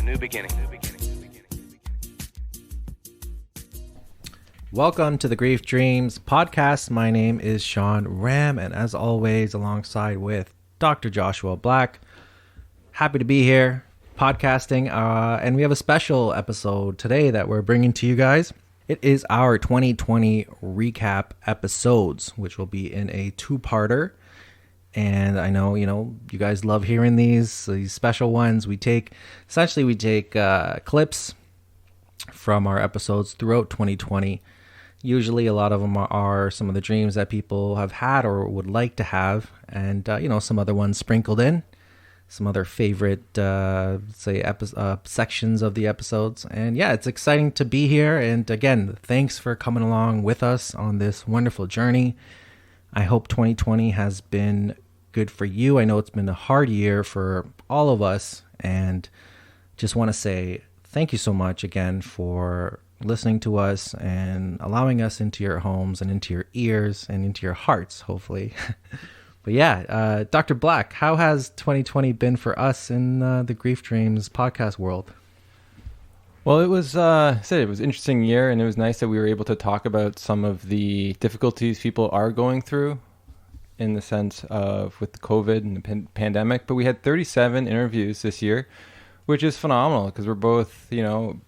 new beginning. Welcome to the Grief Dreams podcast. My name is Sean Ram, and as always, alongside with Dr. Joshua Black. Happy to be here podcasting, and we have a special episode today that we're bringing to you guys. It is our 2020 recap episodes, which will be in a two-parter. And I know, you guys love hearing these special ones. We take clips from our episodes throughout 2020. Usually a lot of them are some of the dreams that people have had or would like to have. And, some other ones sprinkled in. Some other favorite, sections of the episodes. And yeah, it's exciting to be here. And again, thanks for coming along with us on this wonderful journey. I hope 2020 has been good for you. I know it's been a hard year for all of us, and just want to say thank you so much again for listening to us and allowing us into your homes and into your ears and into your hearts, hopefully. But yeah, Dr. Black, how has 2020 been for us in the Grief Dreams podcast world? Well, it was it was an interesting year, and it was nice that we were able to talk about some of the difficulties people are going through in the sense of with the COVID and the pandemic. But we had 37 interviews this year, which is phenomenal because we're both,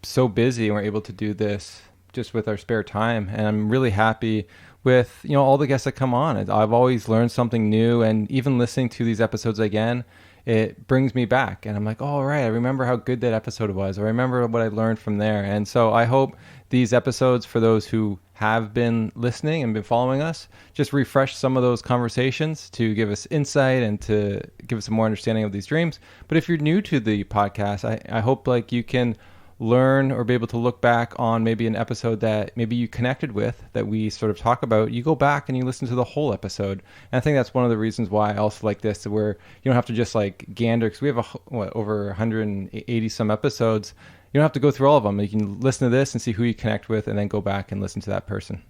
so busy and we're able to do this just with our spare time. And I'm really happy with, all the guests that come on. I've always learned something new, and even listening to these episodes again, it brings me back. And I'm like, oh, right, I remember how good that episode was. Or I remember what I learned from there. And so I hope these episodes, for those who have been listening and been following us, just refresh some of those conversations to give us insight and to give us a more understanding of these dreams. But if you're new to the podcast, I hope you can learn or be able to look back on maybe an episode that maybe you connected with that we sort of talk about. You go back and you listen to the whole episode. And I think that's one of the reasons why I also like this, where you don't have to just gander, because we have over 180 some episodes. You don't have to go through all of them. You can listen to this and see who you connect with, and then go back and listen to that person.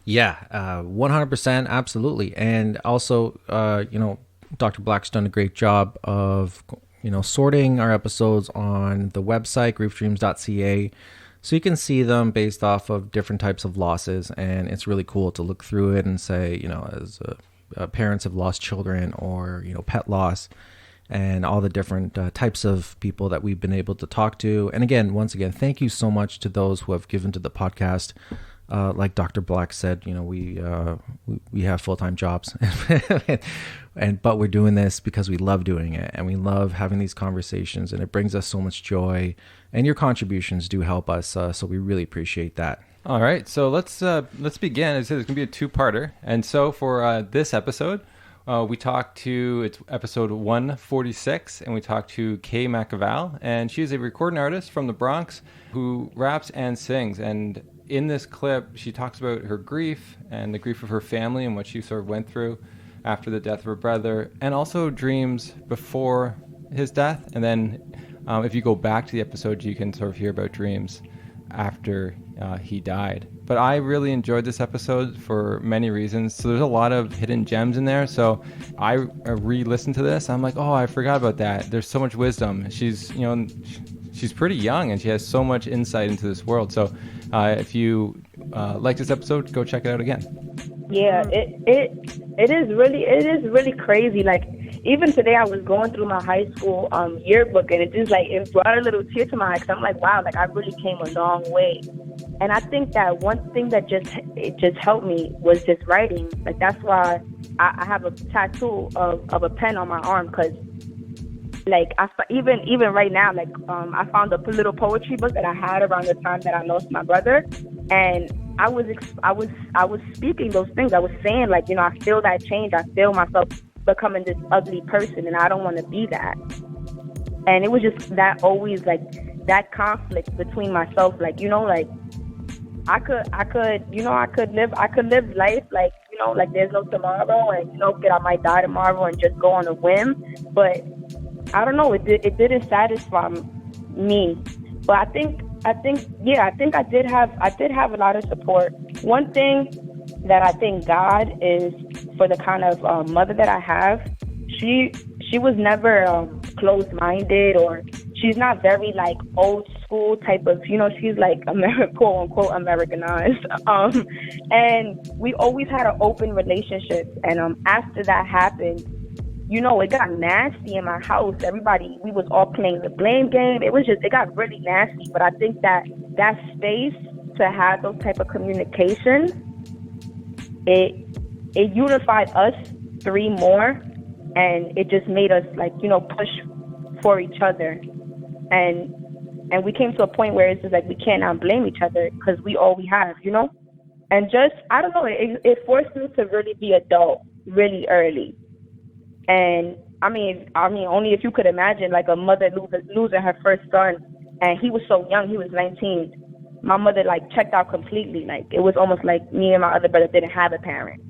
Yeah, 100%, absolutely. And also, Dr. Black's done a great job of sorting our episodes on the website, griefdreams.ca, so you can see them based off of different types of losses. And it's really cool to look through it and say, as parents have lost children or, pet loss, and all the different types of people that we've been able to talk to. And once again, thank you so much to those who have given to the podcast. Like Dr. Black said, we have full-time jobs, but we're doing this because we love doing it, and we love having these conversations, and it brings us so much joy. And your contributions do help us, so we really appreciate that. All right, so let's begin. As I said, it's gonna be a two-parter, and so for this episode, it's episode 146, and we talked to Kay McAval, and she's a recording artist from the Bronx who raps and sings. And in this clip, she talks about her grief and the grief of her family and what she sort of went through after the death of her brother, and also dreams before his death. And then if you go back to the episode, you can sort of hear about dreams after he died. But I really enjoyed this episode for many reasons. So there's a lot of hidden gems in there. So I re-listened to this. I'm like, oh, I forgot about that. There's so much wisdom. She's pretty young, and she has so much insight into this world. So if you like this episode, go check it out again. Yeah, it is really crazy. Even today, I was going through my high school yearbook, and it brought a little tear to my eye, because I'm like, wow, I really came a long way. And I think that one thing that just helped me was just writing. That's why I have a tattoo of a pen on my arm, because even right now, I found a little poetry book that I had around the time that I lost my brother, and I was speaking those things. I was saying I feel that change. I feel myself becoming this ugly person, and I don't want to be that. And it was just that always that conflict between myself, I could live life there's no tomorrow, and I might die tomorrow and just go on a whim. But I don't know, it didn't satisfy me. But I think I did have a lot of support. One thing that I thank God is for the kind of mother that I have. She was never closed-minded, or she's not very like old school type of, she's like quote unquote Americanized. And we always had an open relationship. And after that happened, it got nasty in my house. We was all playing the blame game. It got really nasty. But I think that space to have those type of communications, it unified us three more, and it just made us like, push for each other. And we came to a point where it's just like we can't now blame each other because we all we have, And just, I don't know, it forced me to really be adult really early. And I mean, only if you could imagine like a mother losing her first son, and he was so young, he was 19. My mother like checked out completely. Like it was almost like me and my other brother didn't have a parent.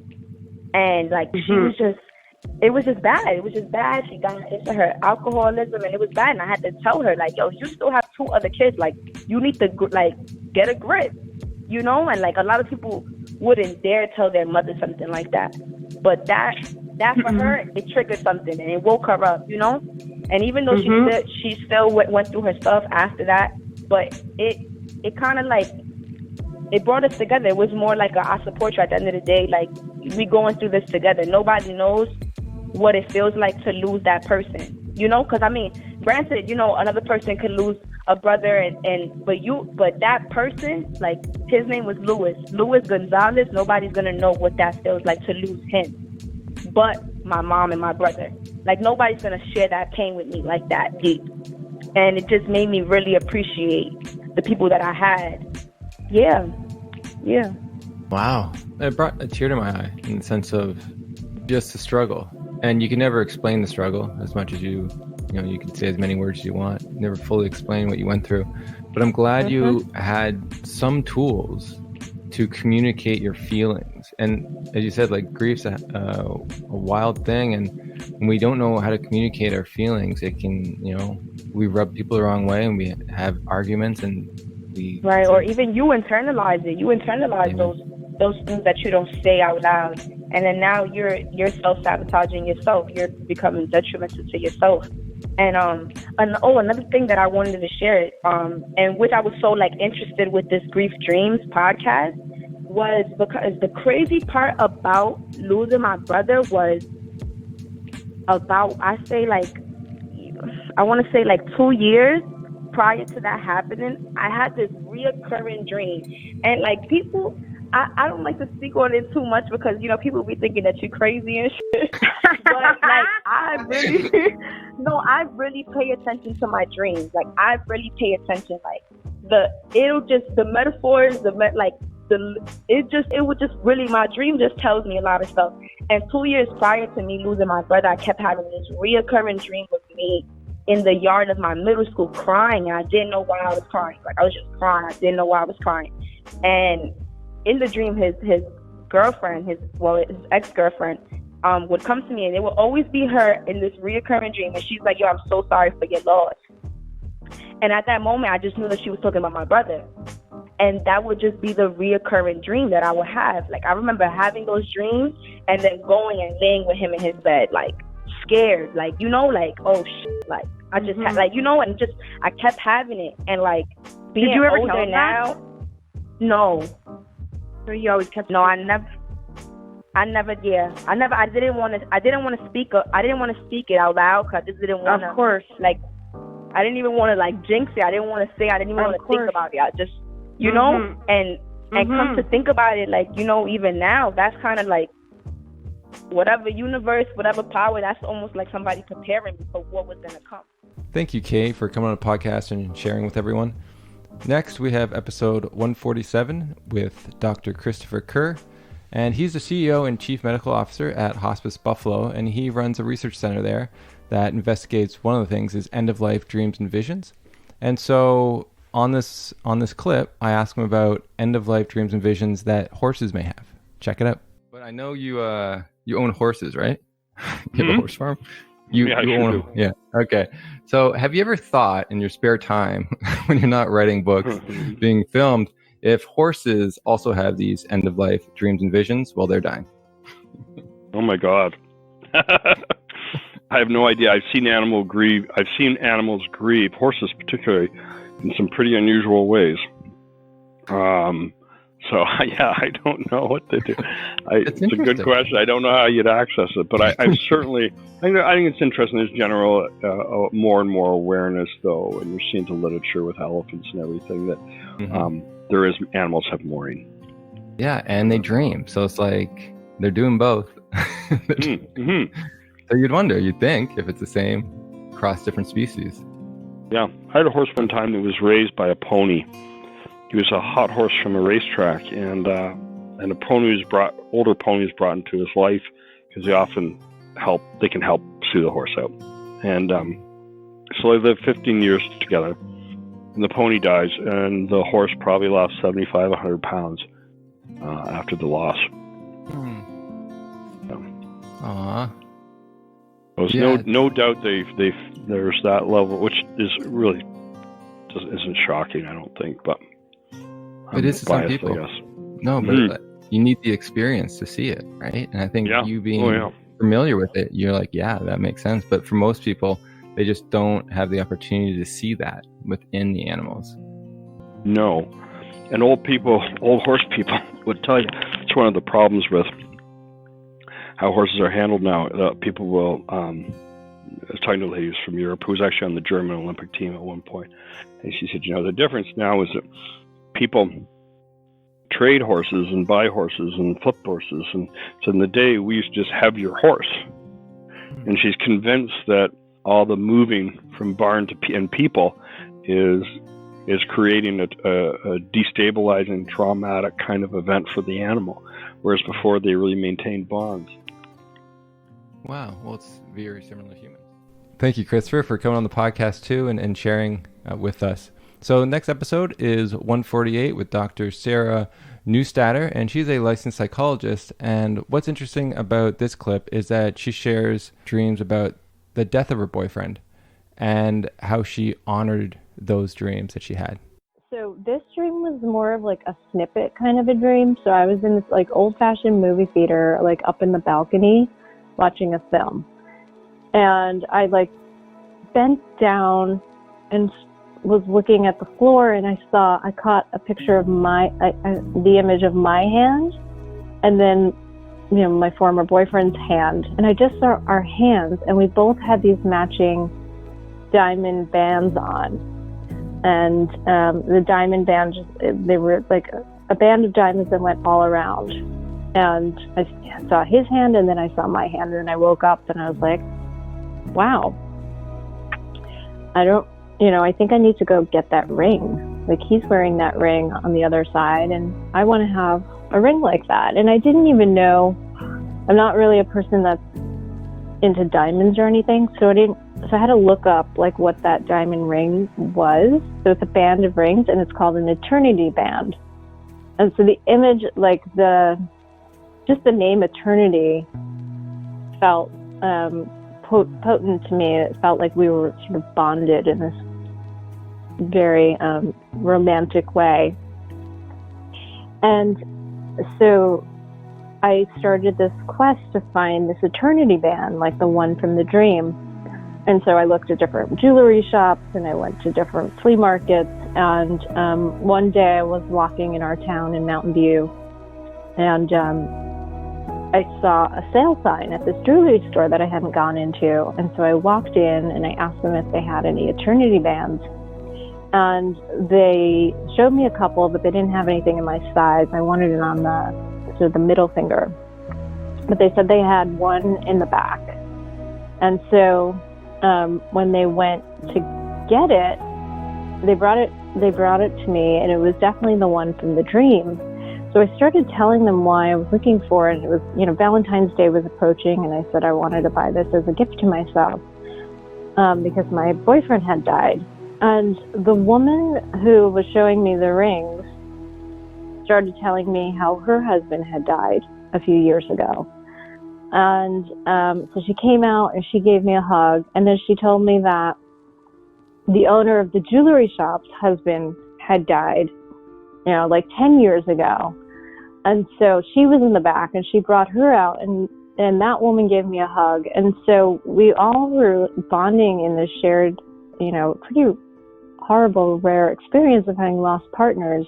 And like it was just bad. It was just bad. She got into her alcoholism, and it was bad. And I had to tell her like, yo, you still have two other kids. Like you need to like get a grip, And like a lot of people wouldn't dare tell their mother something like that. But that for her, it triggered something and it woke her up, And even though she still went through her stuff after that, but it kind of like, it brought us together. It was more like I support you at the end of the day. Like we going through this together. Nobody knows what it feels like to lose that person, Because I mean, granted, another person could lose a brother, but that person, like his name was Louis Gonzalez. Nobody's gonna know what that feels like to lose him, but my mom and my brother. Like nobody's gonna share that pain with me like that deep, and it just made me really appreciate the people that I had. Yeah. Wow, it brought a tear to my eye in the sense of just the struggle, and you can never explain the struggle as much as you can say as many words as you want. You never fully explain what you went through, but I'm glad you had some tools to communicate your feelings. And as you said, like grief's a wild thing, and when we don't know how to communicate our feelings, it can, we rub people the wrong way, and we have arguments, and right, or even you internalize it. You internalize those things that you don't say out loud, and then now you're self-sabotaging yourself. You're becoming detrimental to yourself. And another thing that I wanted to share, and which I was so like interested with this Grief Dreams podcast, was because the crazy part about losing my brother was about, I want to say like 2 years prior to that happening, I had this reoccurring dream. And like people, I don't like to speak on it too much because, people be thinking that you're crazy and shit. But like, I really pay attention to my dreams. Like I really pay attention. Like the metaphors, it would just really, my dream just tells me a lot of stuff. And 2 years prior to me losing my brother, I kept having this reoccurring dream with me in the yard of my middle school crying, and I didn't know why I was crying. Like I was just crying. I didn't know why I was crying. And in the dream, his girlfriend, his ex-girlfriend, would come to me, and it would always be her in this reoccurring dream. And she's like, yo, I'm so sorry for your loss. And at that moment, I just knew that she was talking about my brother. And that would just be the reoccurring dream that I would have. Like I remember having those dreams and then going and laying with him in his bed, like scared, like, like, oh shit, like I just had, like, and just I kept having it. And like being Did you ever older tell him now, that? no. So you always kept. No, I didn't want to speak it out loud because I just didn't want to. Of course. Like, I didn't even want to like jinx it. I didn't want to say. I didn't even want to think about it. I just, and come to think about it, like, even now, that's kind of like whatever universe, whatever power. That's almost like somebody preparing me for what was going to come. Thank you, Kay, for coming on the podcast and sharing with everyone. Next, we have episode 147 with Dr. Christopher Kerr, and he's the CEO and Chief Medical Officer at Hospice Buffalo, and he runs a research center there that investigates, one of the things is end-of-life dreams and visions. And so on this clip, I ask him about end-of-life dreams and visions that horses may have. Check it out. But I know you own horses, right? You have a horse farm? You own. Yeah. Okay. So have you ever thought in your spare time when you're not writing books, being filmed, if horses also have these end-of-life dreams and visions while they're dying? Oh my God. I have no idea. I've seen animals grieve, horses particularly, in some pretty unusual ways. So yeah, I don't know what to do. It's a good question. I don't know how you'd access it, but I certainly, I think it's interesting. There's general, more and more awareness, though, and you're seeing the literature with elephants and everything that there is animals have mourning. Yeah, and they dream, so it's like they're doing both. So you'd think if it's the same across different species. Yeah, I had a horse one time that was raised by a pony. He was a hot horse from a racetrack, and a older pony was brought into his life because they often can help sue the horse out. And so they lived 15 years together, and the pony dies, and the horse probably lost 75, 100 pounds after the loss. Aww. There's no doubt there's that level, which is really isn't shocking, I don't think, but it is to some people. I guess. No, but you need the experience to see it, right? And I think you being familiar with it, you're like, yeah, that makes sense. But for most people, they just don't have the opportunity to see that within the animals. No. And old horse people would tell you it's one of the problems with how horses are handled now. People will, I was talking to ladies from Europe who was actually on the German Olympic team at one point, and she said, the difference now is that people trade horses and buy horses and flip horses, and so in the day we used to just have your horse. And she's convinced that all the moving from barn and people is creating a destabilizing, traumatic kind of event for the animal, whereas before they really maintained bonds. Wow, well, it's very similar to humans. Thank you, Christopher, for coming on the podcast too and sharing with us. So the next episode is 148 with Dr. Sarah Neustatter, and she's a licensed psychologist. And what's interesting about this clip is that she shares dreams about the death of her boyfriend and how she honored those dreams that she had. So this dream was more of like a snippet kind of a dream. So I was in this like old-fashioned movie theater, like up in the balcony watching a film. And I like bent down and was looking at the floor, and I caught a picture of the image of my hand, and then, my former boyfriend's hand. And I just saw our hands, and we both had these matching diamond bands on. And the diamond bands, they were like a band of diamonds that went all around. And I saw his hand, and then I saw my hand, and then I woke up and I was like, wow, I think I need to go get that ring. Like, he's wearing that ring on the other side, and I want to have a ring like that. And I didn't even know, I'm not really a person that's into diamonds or anything, so I had to look up like what that diamond ring was. So it's a band of rings, and it's called an eternity band. And so the image, like just the name eternity felt potent to me. It felt like we were sort of bonded in this very romantic way. And so I started this quest to find this eternity band, like the one from the dream. And so I looked at different jewelry shops, and I went to different flea markets. And one day I was walking in our town in Mountain View, and I saw a sale sign at this jewelry store that I hadn't gone into. And so I walked in and I asked them if they had any eternity bands. And they showed me a couple, but they didn't have anything in my size. I wanted it on the middle finger. But they said they had one in the back. And so when they went to get it, they brought it to me, and it was definitely the one from the dream. So I started telling them why I was looking for it. It was, Valentine's Day was approaching, and I said I wanted to buy this as a gift to myself because my boyfriend had died. And the woman who was showing me the rings started telling me how her husband had died a few years ago. And so she came out and she gave me a hug, and then she told me that the owner of the jewelry shop's husband had died, like 10 years ago. And so she was in the back, and she brought her out, and and that woman gave me a hug. And so we all were bonding in this shared, pretty horrible, rare experience of having lost partners.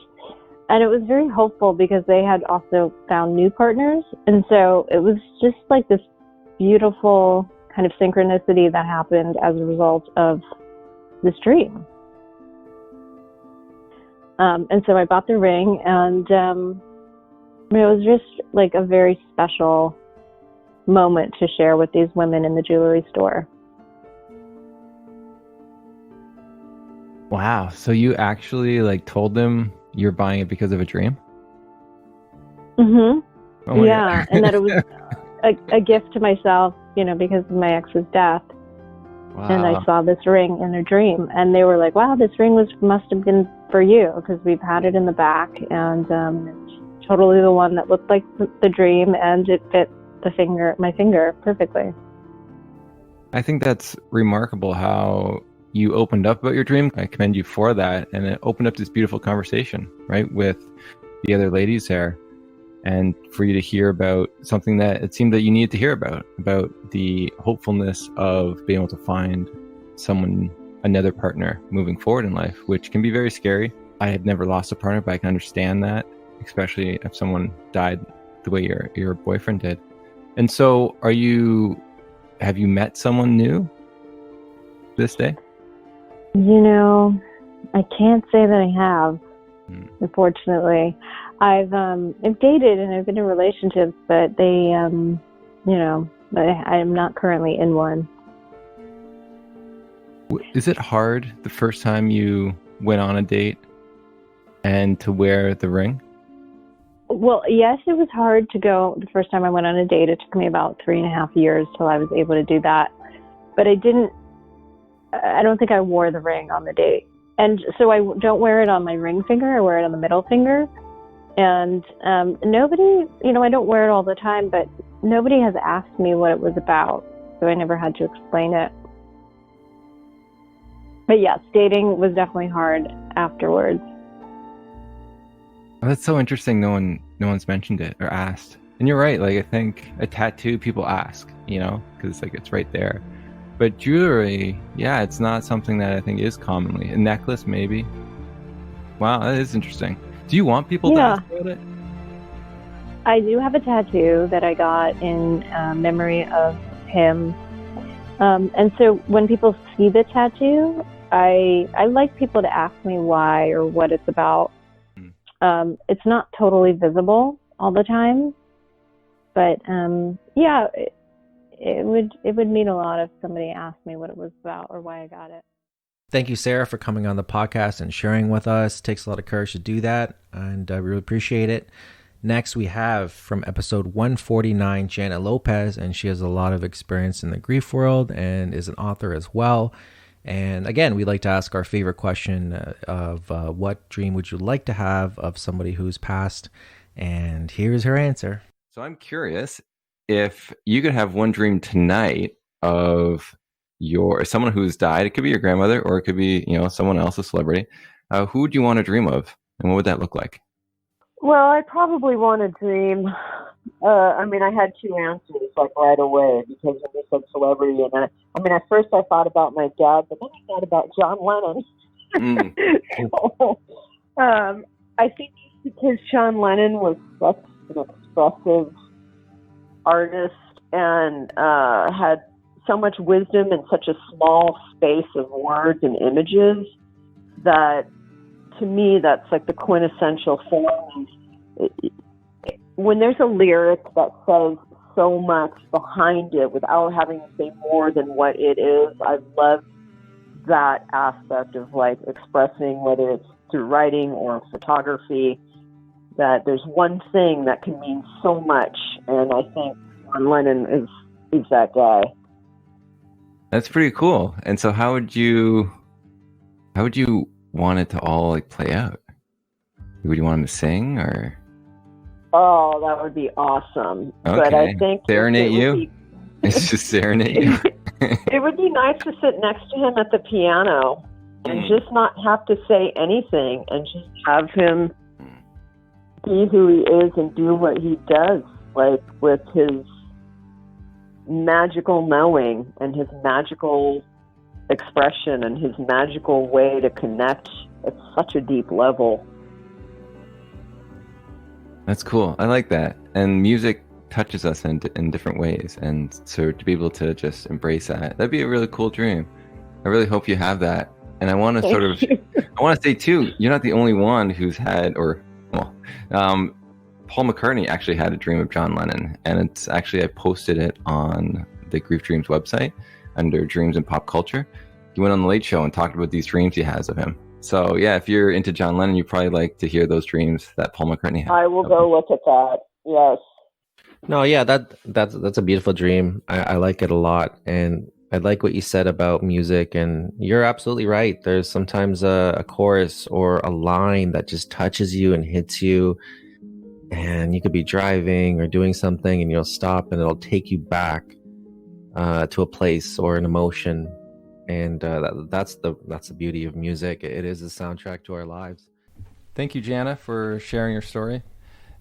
And it was very hopeful because they had also found new partners. And so it was just like this beautiful kind of synchronicity that happened as a result of this dream. And so I bought the ring, and it was just like a very special moment to share with these women in the jewelry store. Wow. So you actually told them you're buying it because of a dream? Mm-hmm. Oh my Yeah. God. And that it was a gift to myself, because of my ex's death. Wow. And I saw this ring in a dream, and they were like, wow, this ring must have been for you, because we've had it in the back, and it's totally the one that looked like the dream, and it fit my finger perfectly. I think that's remarkable how you opened up about your dream. I commend you for that. And it opened up this beautiful conversation, right, with the other ladies there. And for you to hear about something that it seemed that you needed to hear about the hopefulness of being able to find another partner moving forward in life, which can be very scary. I have never lost a partner, but I can understand that, especially if someone died the way your boyfriend did. And so have you met someone new this day? I can't say that I have, unfortunately. I've dated and I've been in relationships, but they, but I'm not currently in one. Is it hard the first time you went on a date and to wear the ring? Well, yes, it was hard to go the first time I went on a date. It took me about 3.5 years till I was able to do that. But I don't think I wore the ring on the date. And so I don't wear it on my ring finger. I wear it on the middle finger. And nobody, I don't wear it all the time, but nobody has asked me what it was about. So I never had to explain it. But yes, dating was definitely hard afterwards. Oh, that's so interesting. No one's mentioned it or asked. And you're right. I think a tattoo, people ask, because it's right there. But jewelry, yeah, it's not something that I think is commonly. A necklace, maybe. Wow, that is interesting. Do you want people to ask about it? I do have a tattoo that I got in memory of him. And so when people see the tattoo, I like people to ask me why or what it's about. It's not totally visible all the time, but it would mean a lot if somebody asked me what it was about or why I got it. Thank you, Sarah, for coming on the podcast and sharing with us. It takes a lot of courage to do that, and I really appreciate it. Next, we have from episode 149, Janet Lopez, and she has a lot of experience in the grief world and is an author as well. And again, we like to ask our favorite question of what dream would you like to have of somebody who's passed? And here's her answer. So I'm curious if you could have one dream tonight of someone who's died. It could be your grandmother, or it could be someone else, a celebrity. Who would you want to dream of, and what would that look like? Well, I probably want to dream. I had two answers right away because when you said celebrity, and at first I thought about my dad, but then I thought about John Lennon. So, I think because John Lennon was such an expressive artist and had so much wisdom in such a small space of words and images that, to me, that's the quintessential form. When there's a lyric that says so much behind it without having to say more than what it is, I love that aspect of expressing, whether it's through writing or photography, that there's one thing that can mean so much, and I think John Lennon is that guy. That's pretty cool. And so how would you want it to all play out? Would you want him to sing, or? Oh, that would be awesome. Okay. But I think serenade you? It's just serenade you. It would be nice to sit next to him at the piano and just not have to say anything and just have him be who he is and do what he does, with his magical knowing and his magical expression and his magical way to connect at such a deep level. That's cool. I like that. And music touches us in different ways. And so to be able to just embrace that, that'd be a really cool dream. I really hope you have that. And I want to I want to say too, you're not the only one who's had, Paul McCartney actually had a dream of John Lennon. And it's actually, I posted it on the Grief Dreams website under Dreams and Pop Culture. He went on the Late Show and talked about these dreams he has of him. So yeah, if you're into John Lennon, you probably like to hear those dreams that Paul McCartney had. I will go look at that. Yes. No, yeah, that's a beautiful dream. I like it a lot, and I like what you said about music. And you're absolutely right. There's sometimes a chorus or a line that just touches you and hits you, and you could be driving or doing something, and you'll stop, and it'll take you back to a place or an emotion. And that's the beauty of music. It is a soundtrack to our lives. Thank you, Jana, for sharing your story.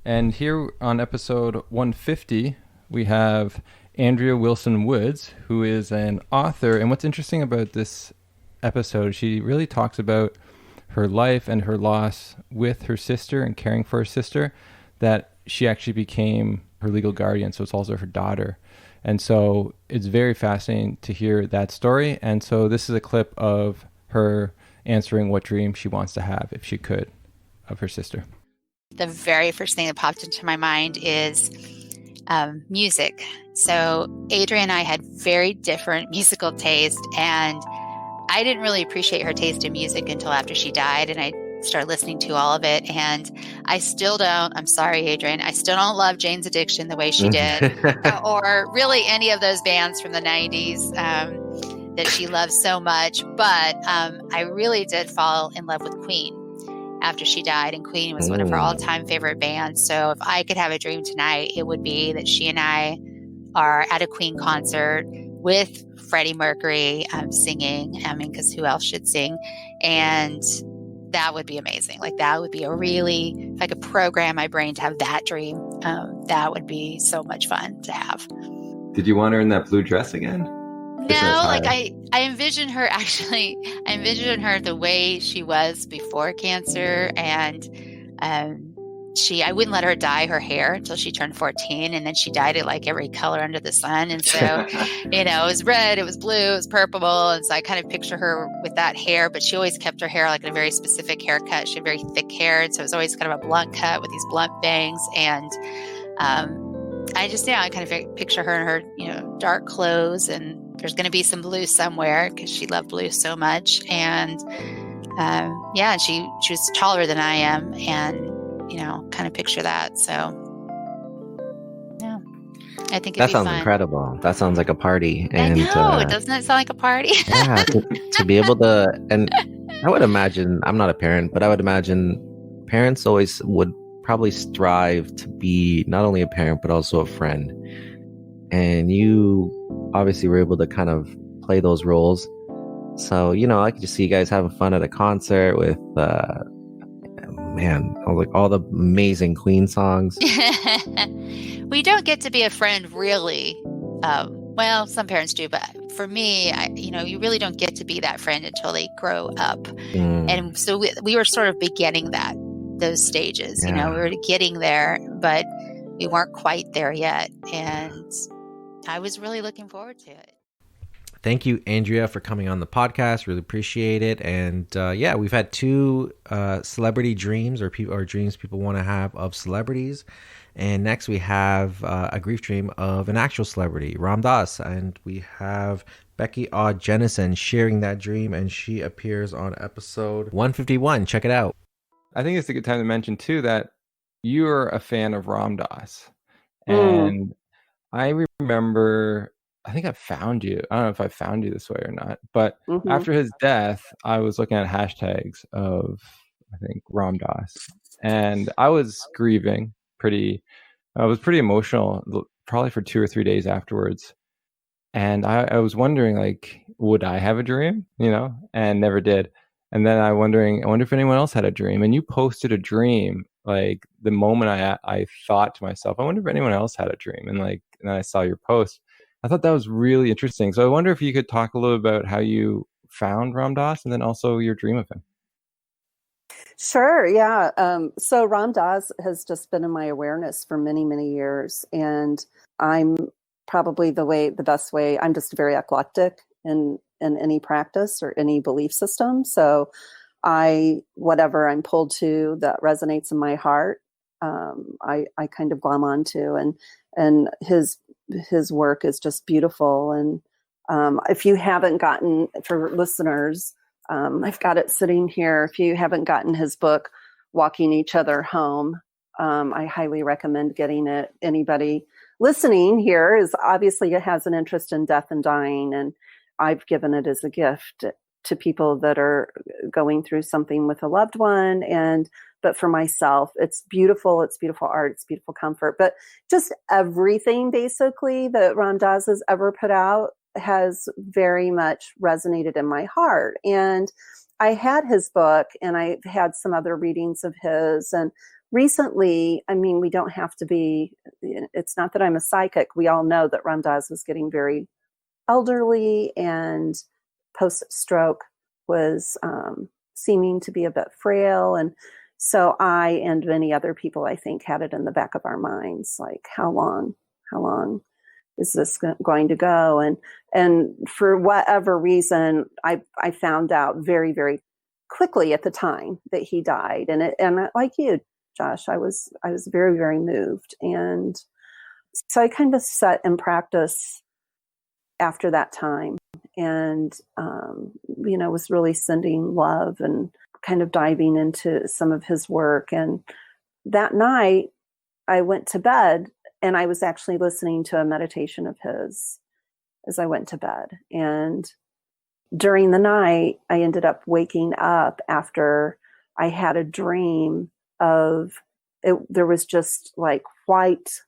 And here on episode 150, we have Andrea Wilson Woods, who is an author. And what's interesting about this episode, she really talks about her life and her loss with her sister and caring for her sister, that she actually became her legal guardian. So it's also her daughter. And so it's very fascinating to hear that story. And so this is a clip of her answering what dream she wants to have, if she could, of her sister. The very first thing that popped into my mind is music. So Adrienne and I had very different musical taste, and I didn't really appreciate her taste in music until after she died, and I started listening to all of it. And I still don't, I'm sorry, Adrienne, I still don't love Jane's Addiction the way she did, or really any of those bands from the 90s that she loves so much. But I really did fall in love with Queen after she died, and Queen was one of her all-time favorite bands. So if I could have a dream tonight, it would be that she and I are at a Queen concert with Freddie Mercury singing. I mean, because who else should sing? And that would be amazing. Like, that would be if I could program my brain to have that dream, that would be so much fun to have. Did you want her in that blue dress again? No, like I envision her the way she was before cancer, and I wouldn't let her dye her hair until she turned 14, and then she dyed it like every color under the sun. And so, it was red, it was blue, it was purple. And so I kind of picture her with that hair, but she always kept her hair like in a very specific haircut. She had very thick hair, and so it was always kind of a blunt cut with these blunt bangs. And I kind of picture her in her, dark clothes, and there's going to be some blue somewhere because she loved blue so much. And she was taller than I am, and kind of picture that. So yeah, I think that sounds fun. Incredible. That sounds like a party. And I know, doesn't it sound like a party? Yeah, to be able to, and I would imagine, I'm not a parent, but I would imagine parents always would probably strive to be not only a parent but also a friend. And you obviously were able to kind of play those roles. So, I could just see you guys having fun at a concert with, all the amazing Queen songs. We don't get to be a friend, really. Well, some parents do, but for me, you really don't get to be that friend until they grow up. And so we were sort of beginning those stages. Yeah. We were getting there, but we weren't quite there yet. And I was really looking forward to it. Thank you, Andrea, for coming on the podcast. Really appreciate it. And we've had two celebrity dreams or dreams people want to have of celebrities. And next we have a grief dream of an actual celebrity, Ram Dass. And we have Becky Odd Jennison sharing that dream, and she appears on episode 151. Check it out. I think it's a good time to mention, too, that you're a fan of Ram Dass. And I remember, I think I found you. I don't know if I found you this way or not. But after his death, I was looking at hashtags of, I think, Ram Dass. And I was grieving I was pretty emotional, probably for 2 or 3 days afterwards. And I was wondering, like, would I have a dream? And never did. And then I wonder if anyone else had a dream. And you posted a dream, like the moment I thought to myself, I wonder if anyone else had a dream. And then I saw your post. I thought that was really interesting. So I wonder if you could talk a little about how you found Ram Dass and then also your dream of him. Sure, yeah. So Ram Dass has just been in my awareness for many, many years. And I'm probably the best way, I'm just very eclectic in any practice or any belief system. So whatever I'm pulled to that resonates in my heart, I kind of glom onto, and his work is just beautiful. And if you haven't gotten, for listeners, I've got it sitting here. If you haven't gotten his book, Walking Each Other Home, I highly recommend getting it. Anybody listening here is obviously has an interest in death and dying, and I've given it as a gift to people that are going through something with a loved one. But for myself, it's beautiful. It's beautiful art. It's beautiful comfort. But just everything basically that Ram Dass has ever put out has very much resonated in my heart. And I had his book, and I've had some other readings of his. And recently, I mean, we don't have to be, it's not that I'm a psychic. We all know that Ram Dass was getting very elderly, and post-stroke was seeming to be a bit frail. And so I and many other people, I think, had it in the back of our minds, like, how long is this going to go? And for whatever reason, I found out very, very quickly at the time that he died. And like you, Josh, I was very, very moved. And so I kind of set in practice after that time, and was really sending love and kind of diving into some of his work. And that night I went to bed, and I was actually listening to a meditation of his as I went to bed. And during the night, I ended up waking up after I had a dream of it. There was just like white,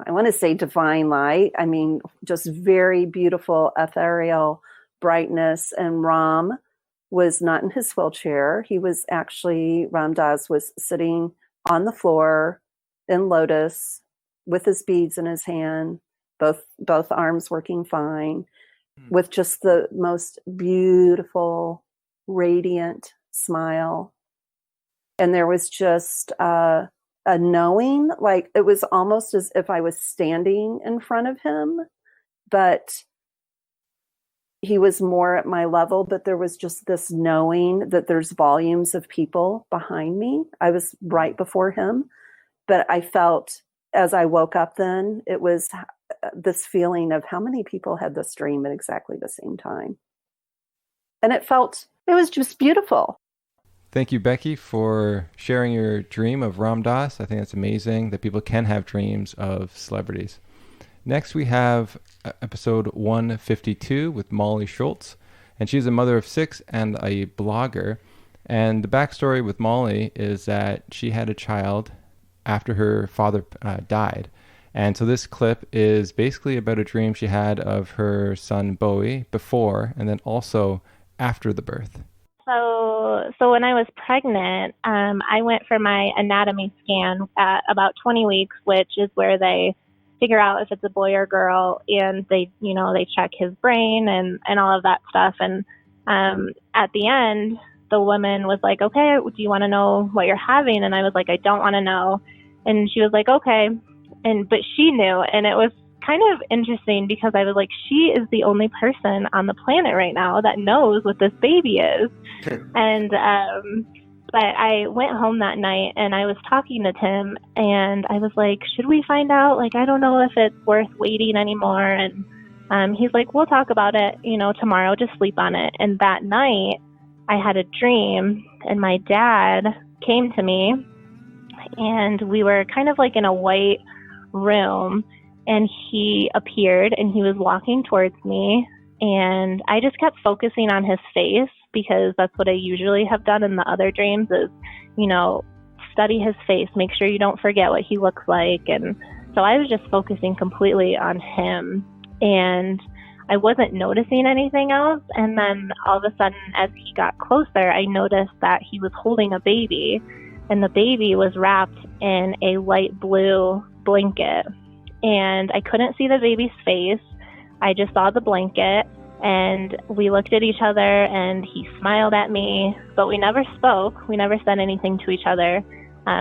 I want to say divine light. I mean, just very beautiful, ethereal brightness. And Ram was not in his wheelchair. Ram Dass was sitting on the floor in lotus with his beads in his hand, both arms working fine, with just the most beautiful, radiant smile. And there was just a knowing, like it was almost as if I was standing in front of him, but he was more at my level. But there was just this knowing that there's volumes of people behind me. I was right before him, but I felt as I woke up then, it was this feeling of how many people had this dream at exactly the same time. And it was just beautiful. Thank you, Becky, for sharing your dream of Ram Dass. I think it's amazing that people can have dreams of celebrities. Next, we have episode 152 with Molly Schultz, and she's a mother of 6 and a blogger. And the backstory with Molly is that she had a child after her father died. And so this clip is basically about a dream she had of her son Bowie before and then also after the birth. So when I was pregnant, I went for my anatomy scan at about 20 weeks, which is where they figure out if it's a boy or girl, and they check his brain and all of that stuff. And at the end, the woman was like, "Okay, do you want to know what you're having?" And I was like, "I don't want to know." And she was like, "Okay." But she knew, and it was kind of interesting because I was like, she is the only person on the planet right now that knows what this baby is. And but I went home that night and I was talking to Tim, and I was like, should we find out? Like, I don't know if it's worth waiting anymore. And he's like, we'll talk about it, tomorrow, just sleep on it. And that night I had a dream, and my dad came to me, and we were kind of like in a white room, and he appeared and he was walking towards me, and I just kept focusing on his face because that's what I usually have done in the other dreams is, study his face, make sure you don't forget what he looks like. And so I was just focusing completely on him, and I wasn't noticing anything else. And then all of a sudden, as he got closer, I noticed that he was holding a baby, and the baby was wrapped in a light blue blanket. and I couldn't see the baby's face. I just saw the blanket, and we looked at each other, and he smiled at me, but we never spoke. We never said anything to each other.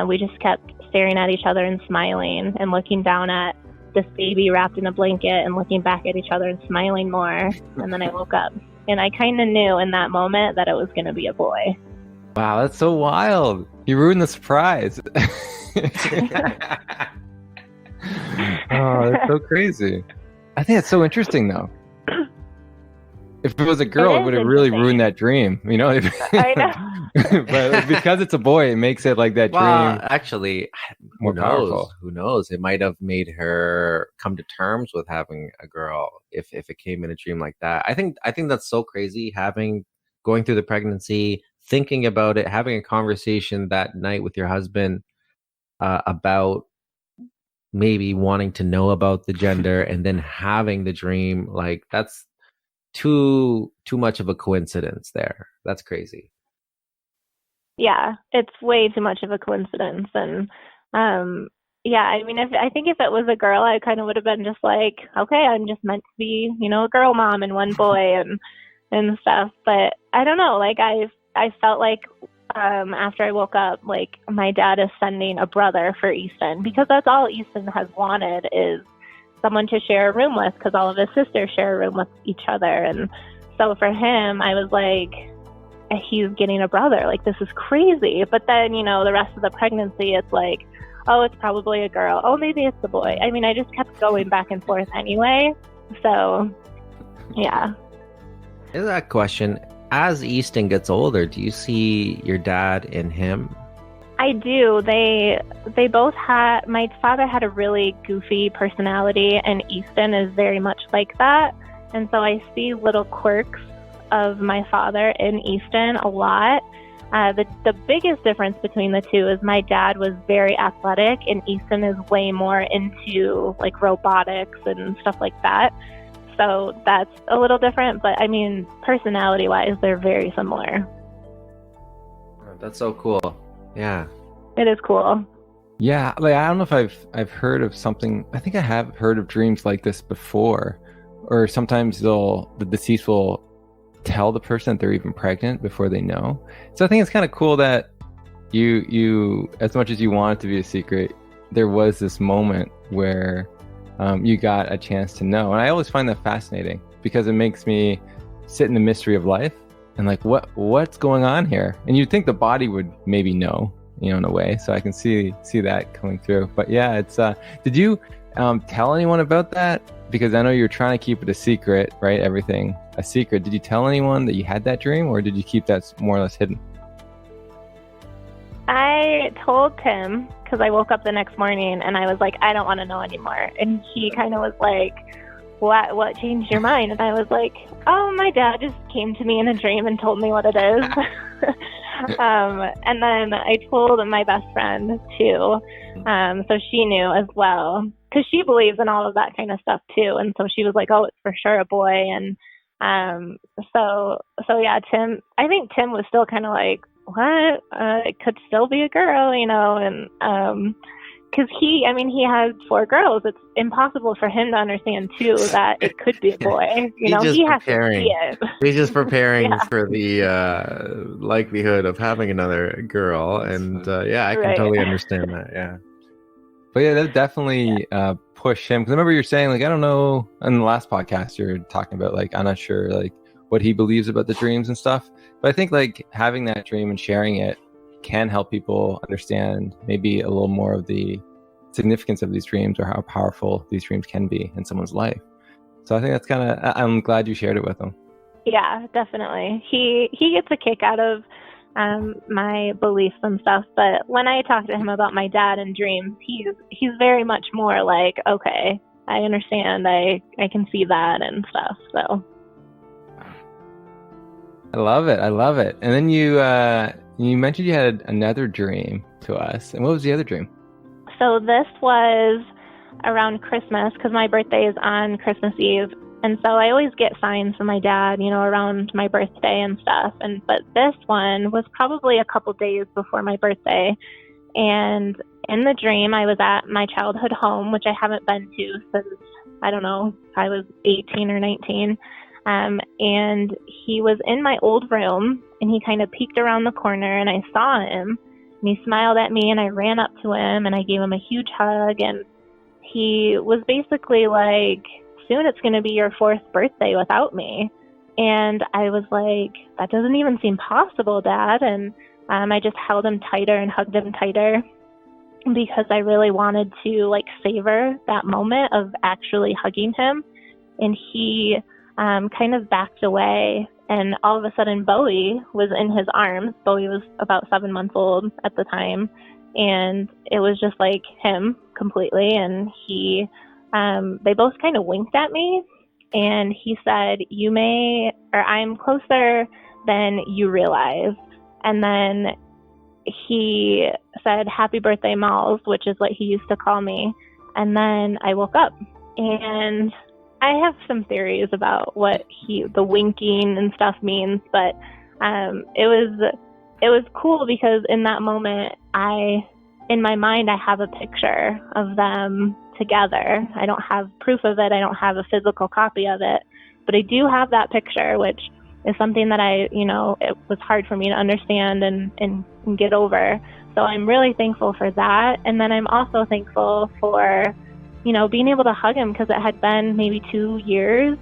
We just kept staring at each other and smiling and looking down at this baby wrapped in a blanket and looking back at each other and smiling more. And then I woke up, and I kind of knew in that moment that it was going to be a boy. Wow, that's so wild. You ruined the surprise. Oh, that's so crazy. I think it's so interesting, though. If it was a girl, it would have really ruined that dream, you know? I know. But because it's a boy, it makes it like that dream actually, more powerful. Who knows? It might have made her come to terms with having a girl if it came in a dream like that. I think that's so crazy, going through the pregnancy, thinking about it, having a conversation that night with your husband about maybe wanting to know about the gender and then having the dream. Like, that's too much of a coincidence there. That's crazy. Yeah, it's way too much of a coincidence. And yeah, I mean, I think if it was a girl, I kind of would have been just like, okay, I'm just meant to be, a girl mom and one boy and stuff. But I don't know, like I felt like after I woke up, like my dad is sending a brother for Easton, because that's all Easton has wanted, is someone to share a room with, because all of his sisters share a room with each other. And so for him, I was like, he's getting a brother. Like, this is crazy. But then, the rest of the pregnancy, it's like, oh, it's probably a girl. Oh, maybe it's a boy. I mean, I just kept going back and forth anyway. So, yeah. Here's that question. As Easton gets older, do you see your dad in him? I do. They both had, my father had a really goofy personality, and Easton is very much like that. And so I see little quirks of my father in Easton a lot. The biggest difference between the two is my dad was very athletic, and Easton is way more into like robotics and stuff like that. So that's a little different, but I mean, personality-wise, they're very similar. That's so cool. Yeah. It is cool. Yeah, like I don't know if I've heard of something. I think I have heard of dreams like this before, or sometimes the deceased will tell the person that they're even pregnant before they know. So I think it's kind of cool that you as much as you want it to be a secret, there was this moment where you got a chance to know. And I always find that fascinating, because it makes me sit in the mystery of life and like, what's going on here? And you'd think the body would maybe know, in a way. So I can see that coming through. But yeah, it's did you tell anyone about that? Because I know you're trying to keep it a secret, right? Everything a secret. Did you tell anyone that you had that dream, or did you keep that more or less hidden? I told Tim, because I woke up the next morning and I was like, I don't want to know anymore. And he kind of was like, what changed your mind? And I was like, oh, my dad just came to me in a dream and told me what it is. And then I told my best friend too. So she knew as well, because she believes in all of that kind of stuff too. And so she was like, oh, it's for sure a boy. And so yeah, Tim, I think Tim was still kind of like, what? It could still be a girl, and because he has 4 girls. It's impossible for him to understand too that it could be a boy. He has to see it. He's just preparing for the likelihood of having another girl, and I can totally understand that. Yeah, but yeah, that definitely pushed him, because I remember you're saying, like, I don't know, in the last podcast you're talking about, like, I'm not sure, like, what he believes about the dreams and stuff. But I think like having that dream and sharing it can help people understand maybe a little more of the significance of these dreams, or how powerful these dreams can be in someone's life. So I think that's I'm glad you shared it with him. Yeah, definitely. He gets a kick out of my beliefs and stuff. But when I talk to him about my dad and dreams, he's very much more like, okay, I understand. I can see that and stuff. So. I love it. And then you mentioned you had another dream to us. And what was the other dream? So this was around Christmas, because my birthday is on Christmas Eve. And so I always get signs from my dad, around my birthday and stuff. But this one was probably a couple days before my birthday. And in the dream, I was at my childhood home, which I haven't been to since, I don't know, I was 18 or 19. And he was in my old room, and he kind of peeked around the corner, and I saw him, and he smiled at me, and I ran up to him, and I gave him a huge hug, and he was basically like, soon it's going to be your 4th birthday without me. And I was like, that doesn't even seem possible, Dad. And I just held him tighter and hugged him tighter because I really wanted to like savor that moment of actually hugging him. And he kind of backed away, and all of a sudden Bowie was in his arms. Bowie was about 7 months old at the time, and it was just like him completely. And he they both kind of winked at me, and he said, I'm closer than you realize. And then he said, happy birthday, Malls, which is what he used to call me. And then I woke up, and I have some theories about what the winking and stuff means, but it was cool because in that moment, in my mind, I have a picture of them together. I don't have proof of it. I don't have a physical copy of it, but I do have that picture, which is something that it was hard for me to understand and get over. So I'm really thankful for that. And then I'm also thankful for, being able to hug him, because it had been maybe 2 years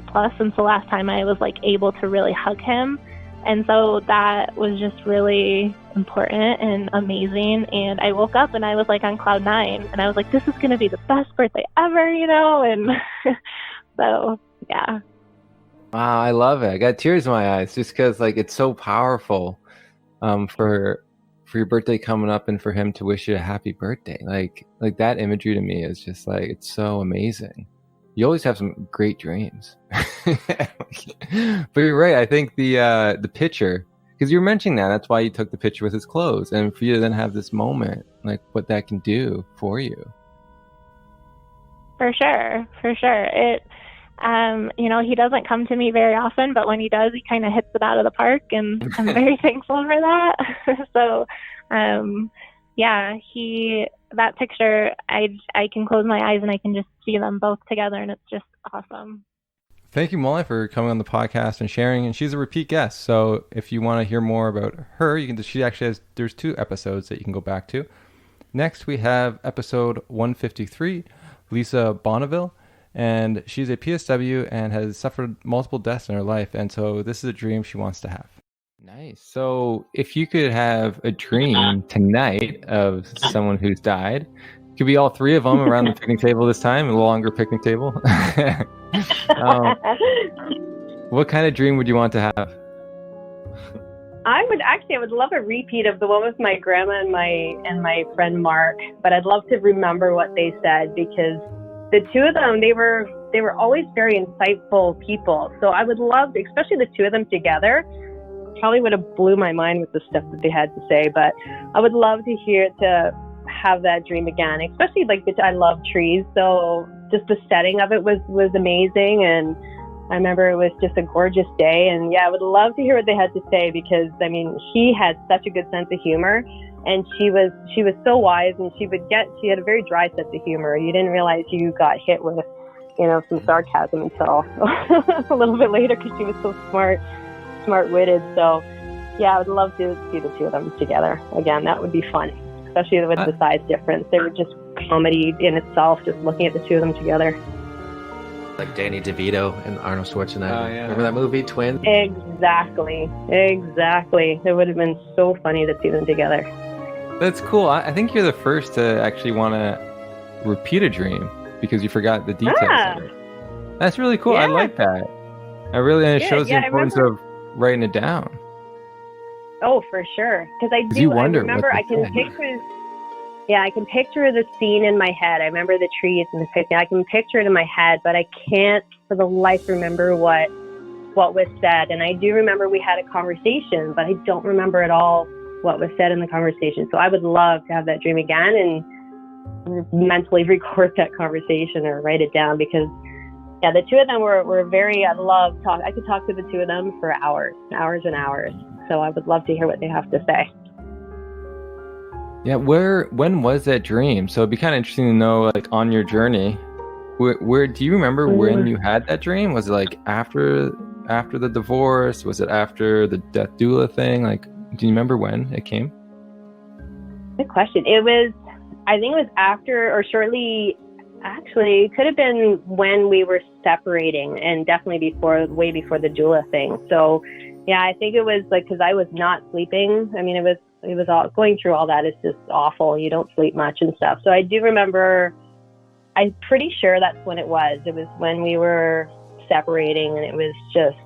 plus since the last time I was like able to really hug him. And so that was just really important and amazing. And I woke up and I was like on cloud 9, and I was like, this is going to be the best birthday ever, and so, yeah. Wow, I love it. I got tears in my eyes just because like it's so powerful for your birthday coming up and for him to wish you a happy birthday. Like that imagery to me is just like, it's so amazing. You always have some great dreams. But you're right. I think the picture, because you were mentioning that's why you took the picture with his clothes, and for you to then have this moment, like what that can do for you. For sure. It, he doesn't come to me very often, but when he does, he kind of hits it out of the park, and I'm very thankful for that. So, that picture, I can close my eyes and I can just see them both together, and it's just awesome. Thank you, Molly, for coming on the podcast and sharing. And she's a repeat guest, so if you want to hear more about her, there's 2 episodes that you can go back to. Next, we have episode 153, Lisa Bonneville. And she's a PSW and has suffered multiple deaths in her life. And so this is a dream she wants to have. Nice. So if you could have a dream tonight of someone who's died, it could be all 3 of them around the picnic table this time, a longer picnic table. What kind of dream would you want to have? I would love a repeat of the one with my grandma and my friend Mark, but I'd love to remember what they said, because the 2 of them, they were always very insightful people. So I would love, especially the 2 of them together, probably would have blew my mind with the stuff that they had to say, but I would love to have that dream again, especially I love trees. So just the setting of it was amazing. And I remember it was just a gorgeous day. And yeah, I would love to hear what they had to say, because he had such a good sense of humor. And she was so wise, and she had a very dry sense of humor. You didn't realize you got hit with, some sarcasm until a little bit later, because she was so smart-witted. So yeah, I would love to see the 2 of them together again. That would be fun, especially with the size difference. They were just comedy in itself, just looking at the 2 of them together. Like Danny DeVito and Arnold Schwarzenegger. Oh, yeah. Remember that movie, Twins? Exactly. It would have been so funny to see them together. That's cool. I think you're the first to actually want to repeat a dream because you forgot the details of it. That's really cool. Yeah. I like that. It shows the importance of writing it down. Oh, for sure. Because I can picture the scene in my head. I remember the trees and the picnic. I can picture it in my head, but I can't for the life remember what was said. And I do remember we had a conversation, but I don't remember at all what was said in the conversation. So I would love to have that dream again and mentally record that conversation or write it down, because the 2 of them were very, I could talk to the 2 of them for hours and hours. So I would love to hear what they have to say. Yeah, when was that dream? So it'd be kind of interesting to know, like, on your journey, where do you remember when you had that dream? Was it like after the divorce? Was it after the death doula thing? Like, do you remember when it came? Good question. I think it was after or shortly, actually, it could have been when we were separating, and definitely way before the doula thing. So yeah, I think it was like, because I was not sleeping. I mean, it was all going through all that. It's just awful. You don't sleep much and stuff. So I do remember, I'm pretty sure that's when it was. It was when we were separating, and it was just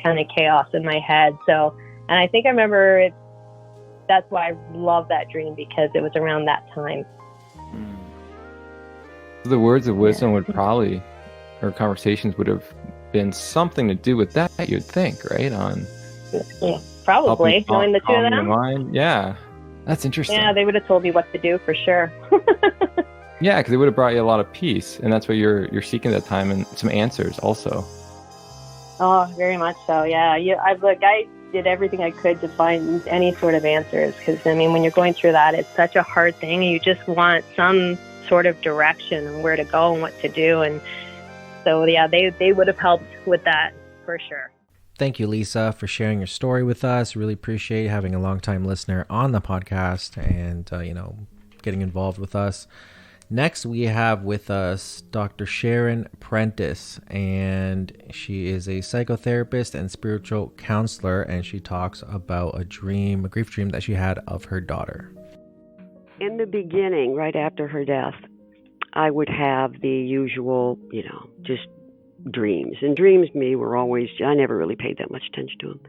kind of chaos in my head. So, and I think I remember it. That's why I love that dream, because it was around that time. The words of wisdom would probably, or conversations would have been something to do with that, you'd think, right? Yeah, probably. Knowing the two of them. Mind. Yeah, that's interesting. Yeah, they would have told me what to do for sure. Yeah, because it would have brought you a lot of peace, and that's what you're seeking at that time, and some answers also. Oh, very much so. Yeah, I did everything I could to find any sort of answers, because I mean, when you're going through that, it's such a hard thing. You just want some sort of direction and where to go and what to do, and so yeah, they would have helped with that for sure. Thank you, Lisa, for sharing your story with us. Really appreciate having a longtime listener on the podcast and getting involved with us. Next, we have with us Dr. Sharon Prentice, and she is a psychotherapist and spiritual counselor, and she talks about a grief dream that she had of her daughter. In the beginning, right after her death, I would have the usual, just dreams. And dreams, were always, I never really paid that much attention to them.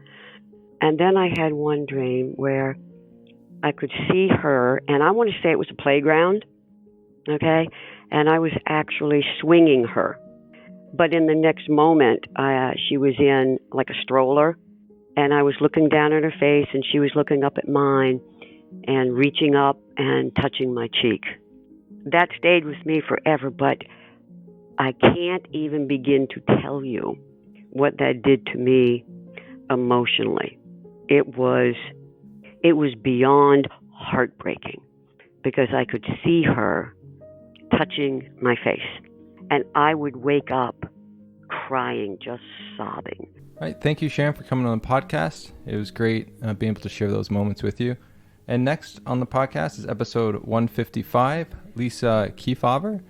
And then I had one dream where I could see her, and I want to say it was a playground. Okay, and I was actually swinging her, but in the next moment, she was in like a stroller, and I was looking down at her face, and she was looking up at mine, and reaching up and touching my cheek. That stayed with me forever, but I can't even begin to tell you what that did to me emotionally. It was beyond heartbreaking, because I could see her touching my face, and I would wake up crying, just sobbing. All right, thank you, Sharon, for coming on the podcast. It was great being able to share those moments with you. And next on the podcast is episode 155, Lisa Kefauver,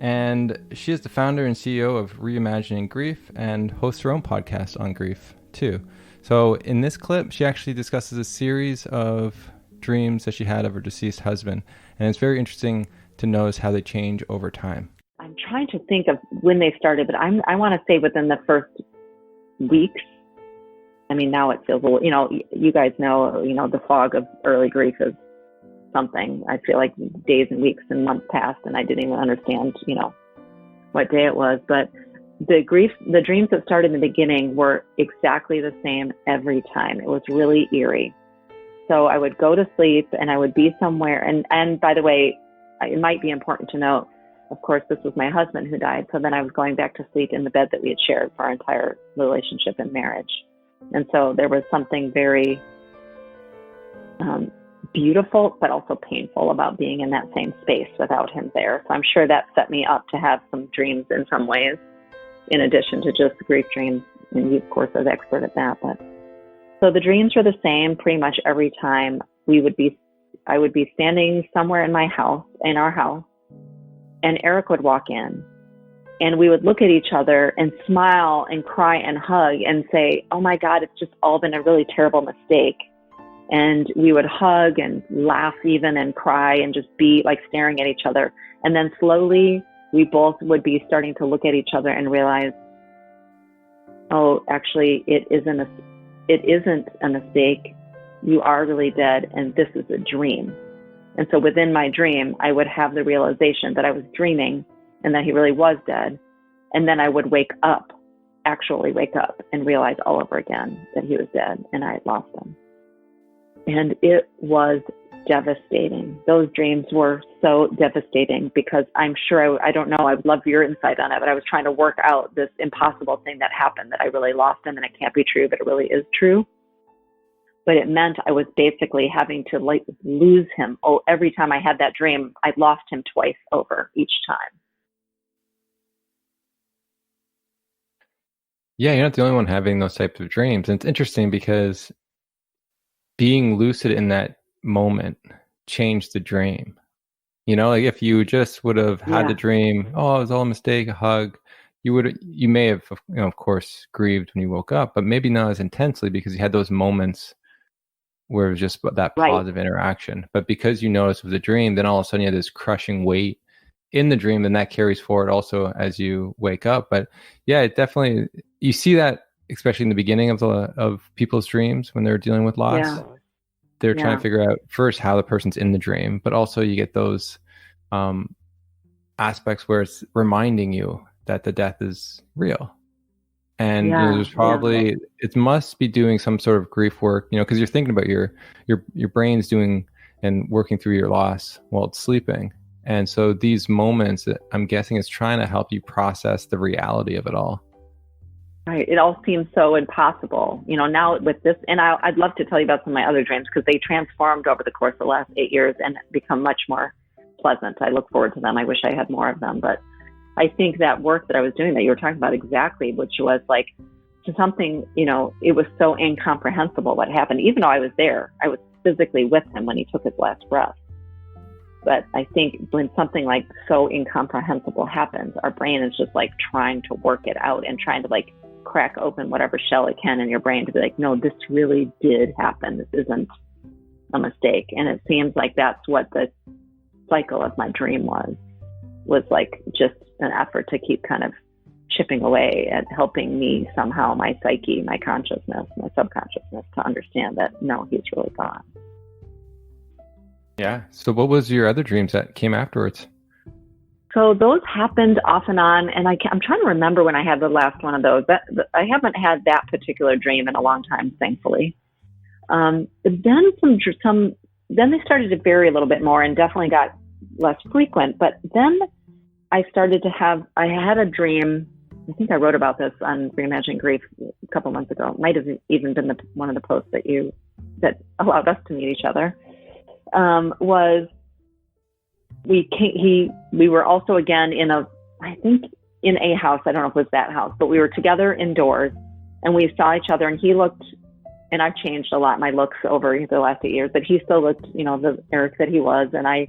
and she is the founder and CEO of Reimagining Grief and hosts her own podcast on grief too. So in this clip, she actually discusses a series of dreams that she had of her deceased husband, and it's very interesting to notice how they change over time. I'm trying to think of when they started, but I want to say within the first weeks. I mean, now it feels a little, you guys know, the fog of early grief is something. I feel like days and weeks and months passed, and I didn't even understand, what day it was. But the dreams that started in the beginning were exactly the same every time. It was really eerie. So I would go to sleep, and I would be somewhere. And by the way, it might be important to note, of course, this was my husband who died. So then I was going back to sleep in the bed that we had shared for our entire relationship and marriage. And so there was something very beautiful, but also painful about being in that same space without him there. So I'm sure that set me up to have some dreams in some ways, in addition to just grief dreams. And you, of course, are the expert at that. But so the dreams were the same pretty much every time. I would be standing somewhere in our house, and Eric would walk in, and we would look at each other and smile and cry and hug and say, oh my God, it's just all been a really terrible mistake. And we would hug and laugh even and cry and just be like staring at each other. And then slowly we both would be starting to look at each other and realize, oh, actually it isn't a mistake. You are really dead, and this is a dream. And so within my dream, I would have the realization that I was dreaming and that he really was dead. And then I would actually wake up and realize all over again that he was dead and I had lost him. And it was devastating. Those dreams were so devastating, because I'm sure, I don't know, I would love your insight on it, but I was trying to work out this impossible thing that happened, that I really lost him, and it can't be true, but it really is true. but it meant I was basically having to like lose him. Oh, every time I had that dream, I lost him twice over each time. Yeah, you're not the only one having those types of dreams. And it's interesting because being lucid in that moment changed the dream. You know, like if you just would have had the dream, oh, it was all a mistake, a hug, you may have, you know, of course, grieved when you woke up, but maybe not as intensely because you had those moments where it was just that positive interaction. But because you noticed it was a dream, then all of a sudden you had this crushing weight in the dream, then that carries forward also as you wake up. But yeah, it definitely, you see that especially in the beginning of people's dreams when they're dealing with loss. They're trying to figure out first how the person's in the dream, but also you get those aspects where it's reminding you that the death is real. And you know, there's probably it must be doing some sort of grief work, you know, because you're thinking about your brain's doing and working through your loss while it's sleeping. And so these moments, I'm guessing, is trying to help you process the reality of it all. Right. It all seems so impossible, you know, now with this, and I'd love to tell you about some of my other dreams because they transformed over the course of the last 8 years and become much more pleasant. I look forward to them. I wish I had more of them, but I think that work that I was doing that you were talking about exactly, which was like something, you know, it was so incomprehensible what happened, even though I was there. I was physically with him when he took his last breath. But I think when something like so incomprehensible happens, our brain is just like trying to work it out and trying to like crack open whatever shell it can in your brain to be like, no, this really did happen. This isn't a mistake. And it seems like that's what the cycle of my dream was like, just an effort to keep kind of chipping away at helping me somehow, my psyche, my consciousness, my subconsciousness, to understand that no, he's really gone. Yeah. So what was your other dreams that came afterwards? So those happened off and on, and I'm trying to remember when I had the last one of those. I haven't had that particular dream in a long time, thankfully. Then then they started to vary a little bit more and definitely got less frequent. But then I had a dream. I think I wrote about this on Reimagining Grief a couple months ago. It might have even been one of the posts that allowed us to meet each other. Was we were also again in a house. I don't know if it was that house, but we were together indoors and we saw each other, and he looked, and I've changed a lot, my looks over the last 8 years, but he still looked, you know, the Eric that he was. And I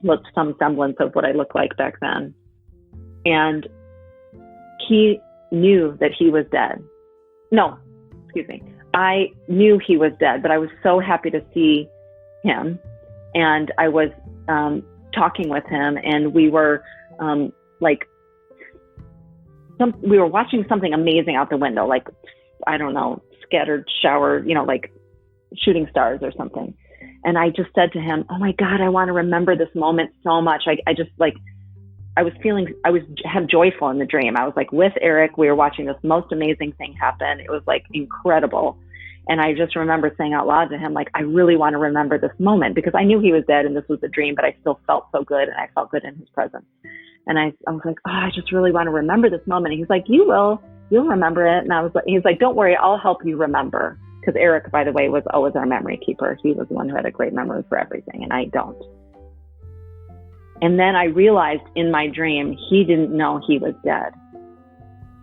looked some semblance of what I looked like back then. And he knew that he was dead. No, excuse me. I knew he was dead, but I was so happy to see him. And I was, talking with him, and we were we were watching something amazing out the window, like, I don't know, scattered shower, you know, like shooting stars or something. And I just said to him, oh my God, I want to remember this moment so much. I just like, I was joyful in the dream. I was like with Eric, we were watching this most amazing thing happen. It was like incredible. And I just remember saying out loud to him, like, I really want to remember this moment, because I knew he was dead and this was a dream, but I still felt so good, and I felt good in his presence. And I was like, oh, I just really want to remember this moment. And he's like, you'll remember it. And he's like, don't worry, I'll help you remember. Because Eric, by the way, was always our memory keeper. He was the one who had a great memory for everything, and I don't. And then I realized in my dream, he didn't know he was dead.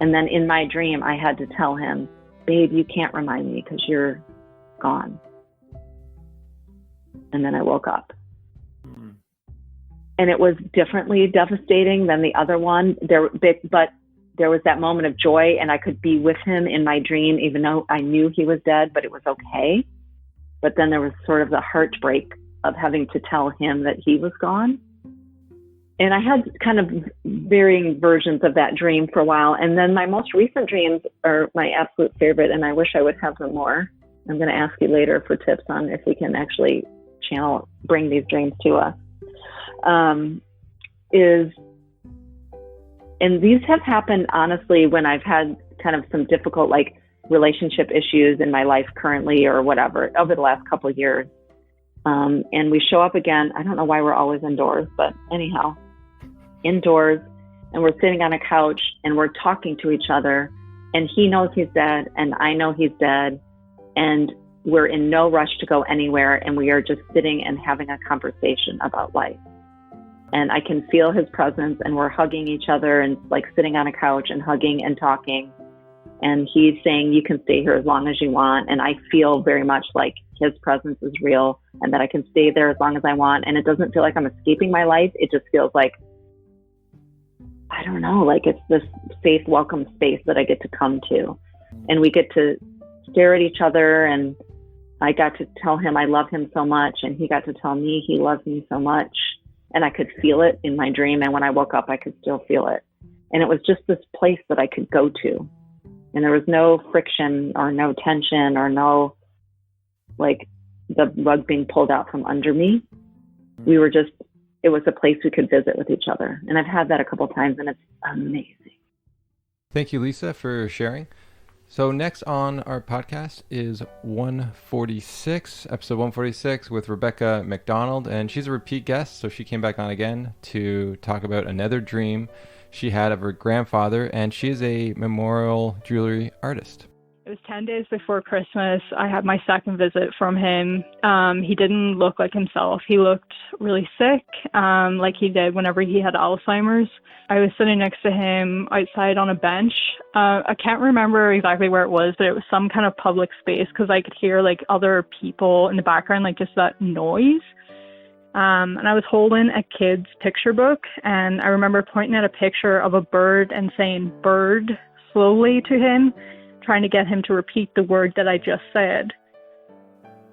And then in my dream, I had to tell him, babe, you can't remind me because you're gone. And then I woke up. And it was differently devastating than the other one. But there was that moment of joy, and I could be with him in my dream, even though I knew he was dead, but it was okay. But then there was sort of the heartbreak of having to tell him that he was gone. And I had kind of varying versions of that dream for a while. And then my most recent dreams are my absolute favorite, and I wish I would have them more. I'm going to ask you later for tips on if we can actually bring these dreams to us. And these have happened, honestly, when I've had kind of some difficult, like, relationship issues in my life currently or whatever over the last couple of years. And we show up again. I don't know why we're always indoors, but anyhow, indoors, and we're sitting on a couch and we're talking to each other, and he knows he's dead and I know he's dead. And we're in no rush to go anywhere, and we are just sitting and having a conversation about life. And I can feel his presence, and we're hugging each other and like sitting on a couch and hugging and talking. And he's saying, you can stay here as long as you want. And I feel very much like his presence is real and that I can stay there as long as I want. And it doesn't feel like I'm escaping my life. It just feels like, I don't know, like it's this safe, welcome space that I get to come to. And we get to stare at each other, and I got to tell him I love him so much, and he got to tell me he loves me so much. And I could feel it in my dream, and when I woke up, I could still feel it. And it was just this place that I could go to. And there was no friction or no tension or no, like, the rug being pulled out from under me. We were just, it was a place we could visit with each other. And I've had that a couple times, and it's amazing. Thank you, Lisa, for sharing. So next on our podcast is 146, episode 146 with Rebecca McDonald, and she's a repeat guest, so she came back on again to talk about another dream she had of her grandfather, and she is a memorial jewelry artist. It was 10 days before Christmas. I had my second visit from him. He didn't look like himself. He looked really sick, like he did whenever he had Alzheimer's. I was sitting next to him outside on a bench. I can't remember exactly where it was, but it was some kind of public space because I could hear like other people in the background, like just that noise. And I was holding a kid's picture book, and I remember pointing at a picture of a bird and saying bird slowly to him, trying to get him to repeat the word that I just said.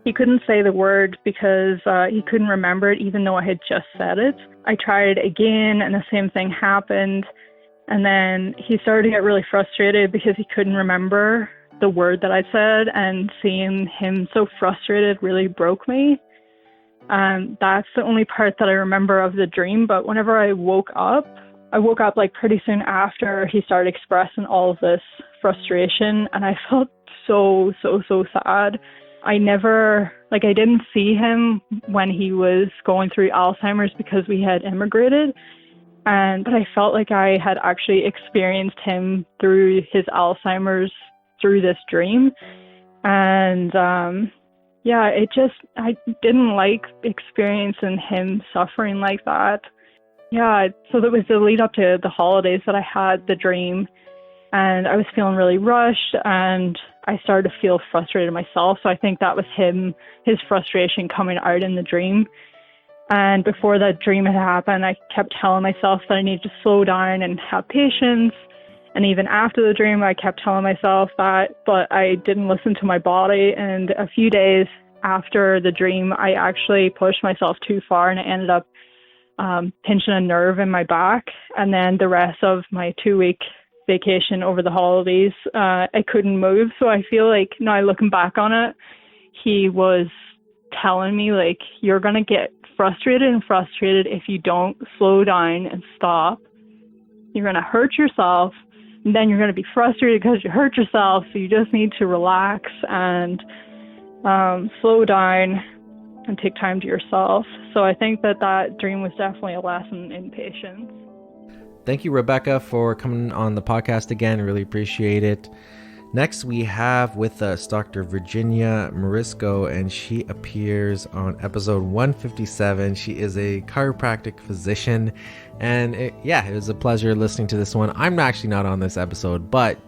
He couldn't say the word because he couldn't remember it, even though I had just said it. I tried again, and the same thing happened. And then he started to get really frustrated because he couldn't remember the word that I said, and seeing him so frustrated really broke me. That's the only part that I remember of the dream. But whenever I woke up like pretty soon after he started expressing all of this frustration, and I felt so sad. I didn't see him when he was going through Alzheimer's because we had immigrated, but I felt like I had actually experienced him through his Alzheimer's through this dream. And I didn't like experiencing him suffering like that. Yeah, so that was the lead up to the holidays that I had the dream, and I was feeling really rushed, and I started to feel frustrated myself. So I think that was his frustration coming out in the dream. And before that dream had happened, I kept telling myself that I needed to slow down and have patience. And even after the dream, I kept telling myself that, but I didn't listen to my body. And a few days after the dream, I actually pushed myself too far, and I ended up pinching a nerve in my back. And then the rest of my 2-week vacation over the holidays, I couldn't move. So I feel like now looking back on it, he was telling me, like, you're going to get frustrated if you don't slow down and stop. You're going to hurt yourself, and then you're going to be frustrated because you hurt yourself. So you just need to relax and slow down and take time to yourself. So I think that dream was definitely a lesson in patience. Thank you, Rebecca, for coming on the podcast again. Really appreciate it. Next, we have with us Dr. Virginia Morisco, and she appears on episode 157. She is a chiropractic physician, and it was a pleasure listening to this one. I'm actually not on this episode, but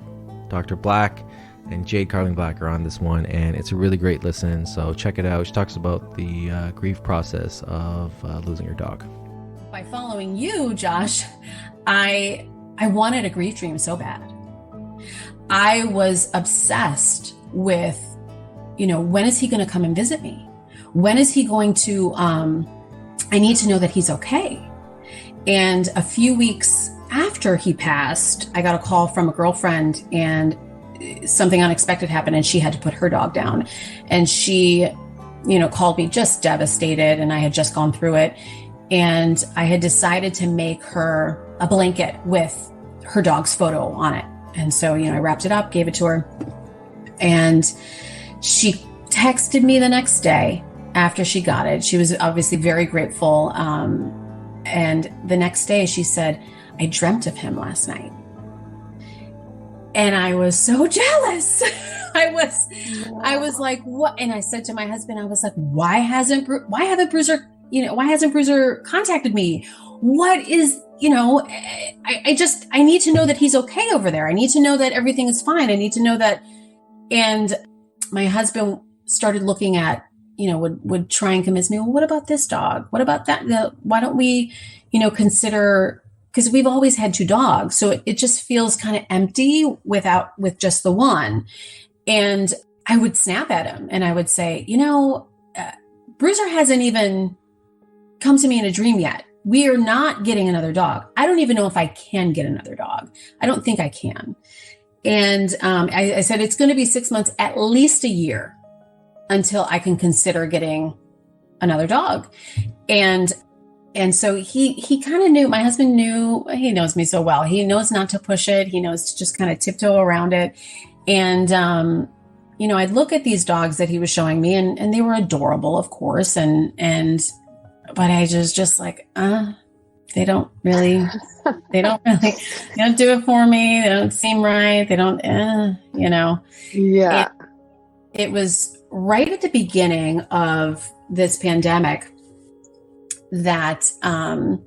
Dr. Black and Jade Carling Black are on this one, and it's a really great listen, so check it out. She talks about the grief process of losing your dog. By following you, Josh, I wanted a grief dream so bad. I was obsessed with, when is he going to come and visit me? When is he going to, I need to know that he's okay. And a few weeks after he passed, I got a call from a girlfriend, and something unexpected happened, and she had to put her dog down. And she, called me just devastated, and I had just gone through it. And I had decided to make her a blanket with her dog's photo on it. And so, I wrapped it up, gave it to her. And she texted me the next day after she got it. She was obviously very grateful. And the next day she said, I dreamt of him last night. And I was so jealous. I was like, what? And I said to my husband, I was like, why hasn't Bruiser contacted me? What is, I need to know that he's okay over there. I need to know that everything is fine. I need to know that. And my husband started looking at, would try and convince me, well, what about this dog? What about that? Why don't we, consider, because we've always had 2 dogs. So it just feels kind of empty with just the one. And I would snap at him and I would say, Bruiser hasn't even come to me in a dream yet. We are not getting another dog. I don't even know if I can get another dog. I don't think I can. And I said, it's going to be 6 months, at least a year, until I can consider getting another dog. And so he kind of knew, my husband knew, he knows me so well. He knows not to push it. He knows to just kind of tiptoe around it. And, I'd look at these dogs that he was showing me and they were adorable, of course. But I just like, they don't do it for me. They don't seem right. They don't, Yeah. It was right at the beginning of this pandemic that I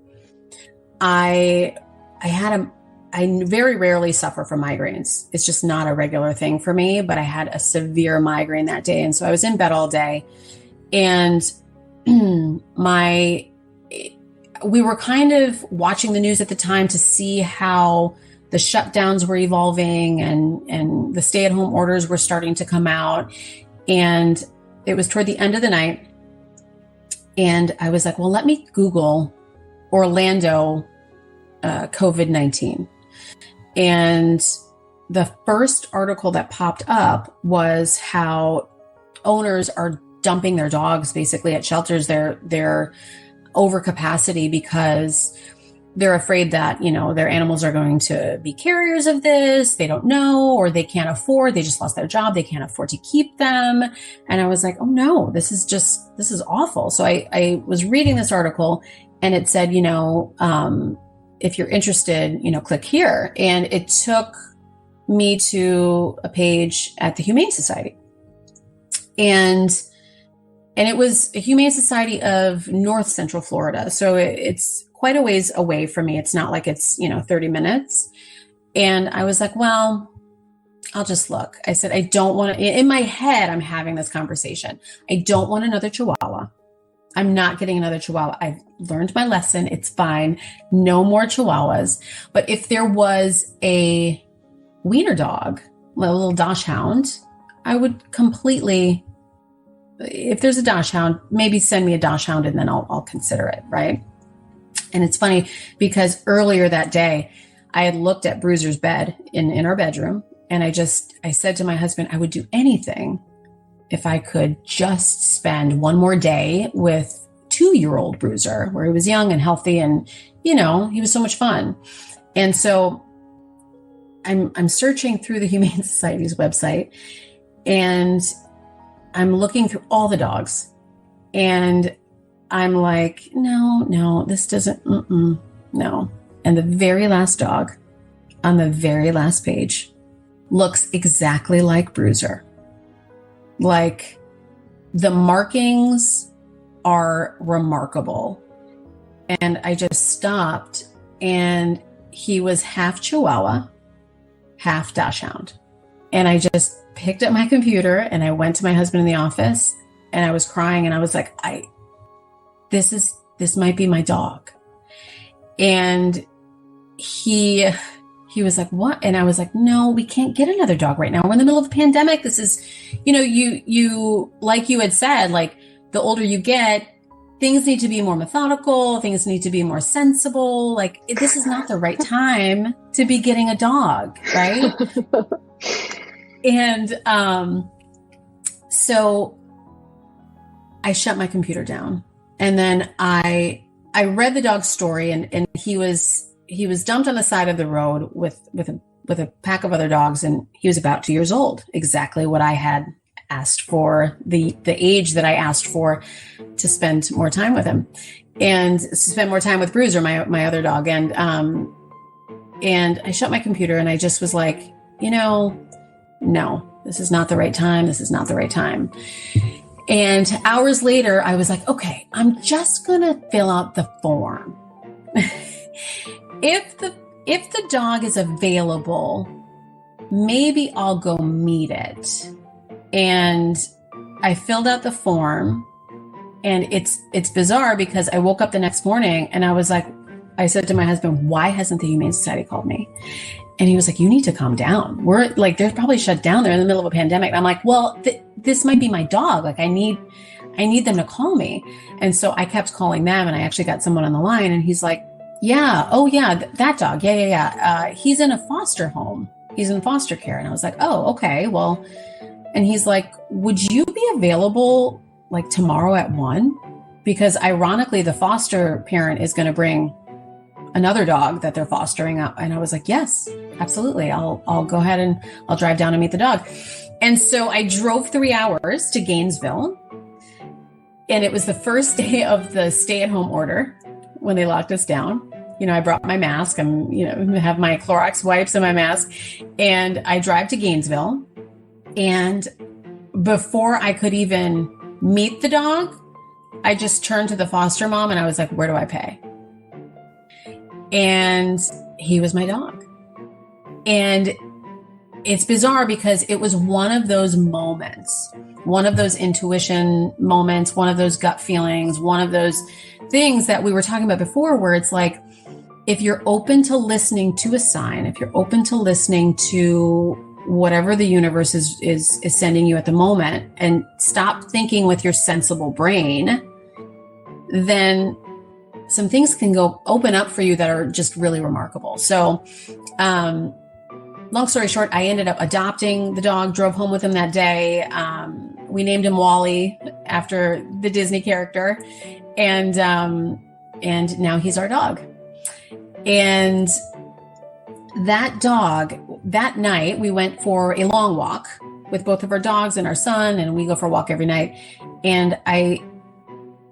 very rarely suffer from migraines. It's just not a regular thing for me, but I had a severe migraine that day. And so I was in bed all day, and we were kind of watching the news at the time to see how the shutdowns were evolving and the stay-at-home orders were starting to come out. And it was toward the end of the night. And I was like, well, let me Google Orlando COVID-19. And the first article that popped up was how owners are dumping their dogs basically at shelters. They're over capacity because they're afraid that, their animals are going to be carriers of this. They don't know, or they can't afford, they just lost their job. They can't afford to keep them. And I was like, oh no, this is awful. So I was reading this article and it said, if you're interested, click here. And it took me to a page at the Humane Society. And it was a Humane Society of North Central Florida. So it's quite a ways away from me. It's not like it's, 30 minutes. And I was like, well, I'll just look. I said, I don't want to, in my head, I'm having this conversation. I don't want another Chihuahua. I'm not getting another Chihuahua. I've learned my lesson. It's fine. No more Chihuahuas. But if there was a wiener dog, a little Dachshund, I would completely, if there's a Dachshund, maybe send me a Dachshund and then I'll consider it, right? And it's funny because earlier that day, I had looked at Bruiser's bed in our bedroom, and I said to my husband, I would do anything if I could just spend one more day with 2-year-old Bruiser, where he was young and healthy and, he was so much fun. And so I'm searching through the Humane Society's website, and I'm looking through all the dogs, and I'm like, no, this doesn't, no. And the very last dog on the very last page looks exactly like Bruiser. Like, the markings are remarkable. And I just stopped, and he was half Chihuahua, half Dachshund. And I just picked up my computer and I went to my husband in the office, and I was crying, and I was like, this might be my dog. And he was like, what? And I was like, no, we can't get another dog right now. We're in the middle of a pandemic. This is, you, like you had said, like, the older you get, things need to be more methodical. Things need to be more sensible. Like, this is not the right time to be getting a dog. Right. And, so I shut my computer down, and then I read the dog's story, and he was dumped on the side of the road with a pack of other dogs, and he was about 2 years old, exactly what I had asked for, the age that I asked for to spend more time with him and to spend more time with Bruiser, my other dog. And I shut my computer, and I just was like, no, this is not the right time. This is not the right time. And hours later, I was like, okay, I'm just going to fill out the form. If the dog is available, maybe I'll go meet it. And I filled out the form, and it's bizarre because I woke up the next morning and I was like, I said to my husband, why hasn't the Humane Society called me? And he was like, you need to calm down. We're like, they're probably shut down. They're in the middle of a pandemic. And I'm like, well, this might be my dog. Like I need them to call me. And so I kept calling them, and I actually got someone on the line, and he's like, yeah, oh yeah, that dog. Yeah. He's in a foster home. He's in foster care. And I was like, oh, okay, well, and he's like, would you be available like tomorrow at 1? Because ironically, the foster parent is going to bring another dog that they're fostering up. And I was like, yes, absolutely. I'll go ahead and I'll drive down and meet the dog. And so I drove 3 hours to Gainesville, and it was the first day of the stay-at-home order when they locked us down. You know, I brought my mask. Have my Clorox wipes and my mask, and I drive to Gainesville. And before I could even meet the dog, I just turned to the foster mom and I was like, where do I pay? And he was my dog. And it's bizarre because it was one of those moments, one of those intuition moments, one of those gut feelings, one of those things that we were talking about before, where it's like, if you're open to listening to a sign, if you're open to listening to whatever the universe is sending you at the moment, and stop thinking with your sensible brain, then some things can go open up for you that are just really remarkable. So, long story short, I ended up adopting the dog, drove home with him that day. We named him Wally after the Disney character. And now he's our dog. And that dog, that night, we went for a long walk with both of our dogs and our son, and we go for a walk every night. And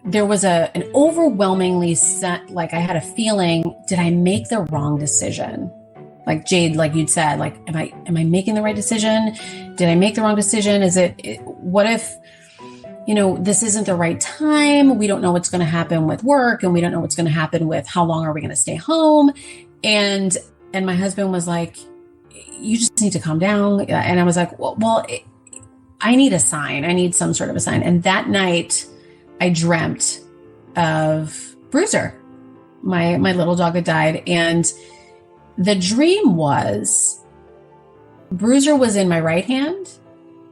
there was an overwhelmingly like I had a feeling, did I make the wrong decision? Like Jade, like you'd said, like, am I making the right decision? Did I make the wrong decision? What if, this isn't the right time? We don't know what's going to happen with work, and we don't know what's going to happen with how long are we going to stay home? And my husband was like, you just need to calm down. And I was like, well, I need a sign. I need some sort of a sign. And that night I dreamt of Bruiser, my little dog that died. And the dream was Bruiser was in my right hand,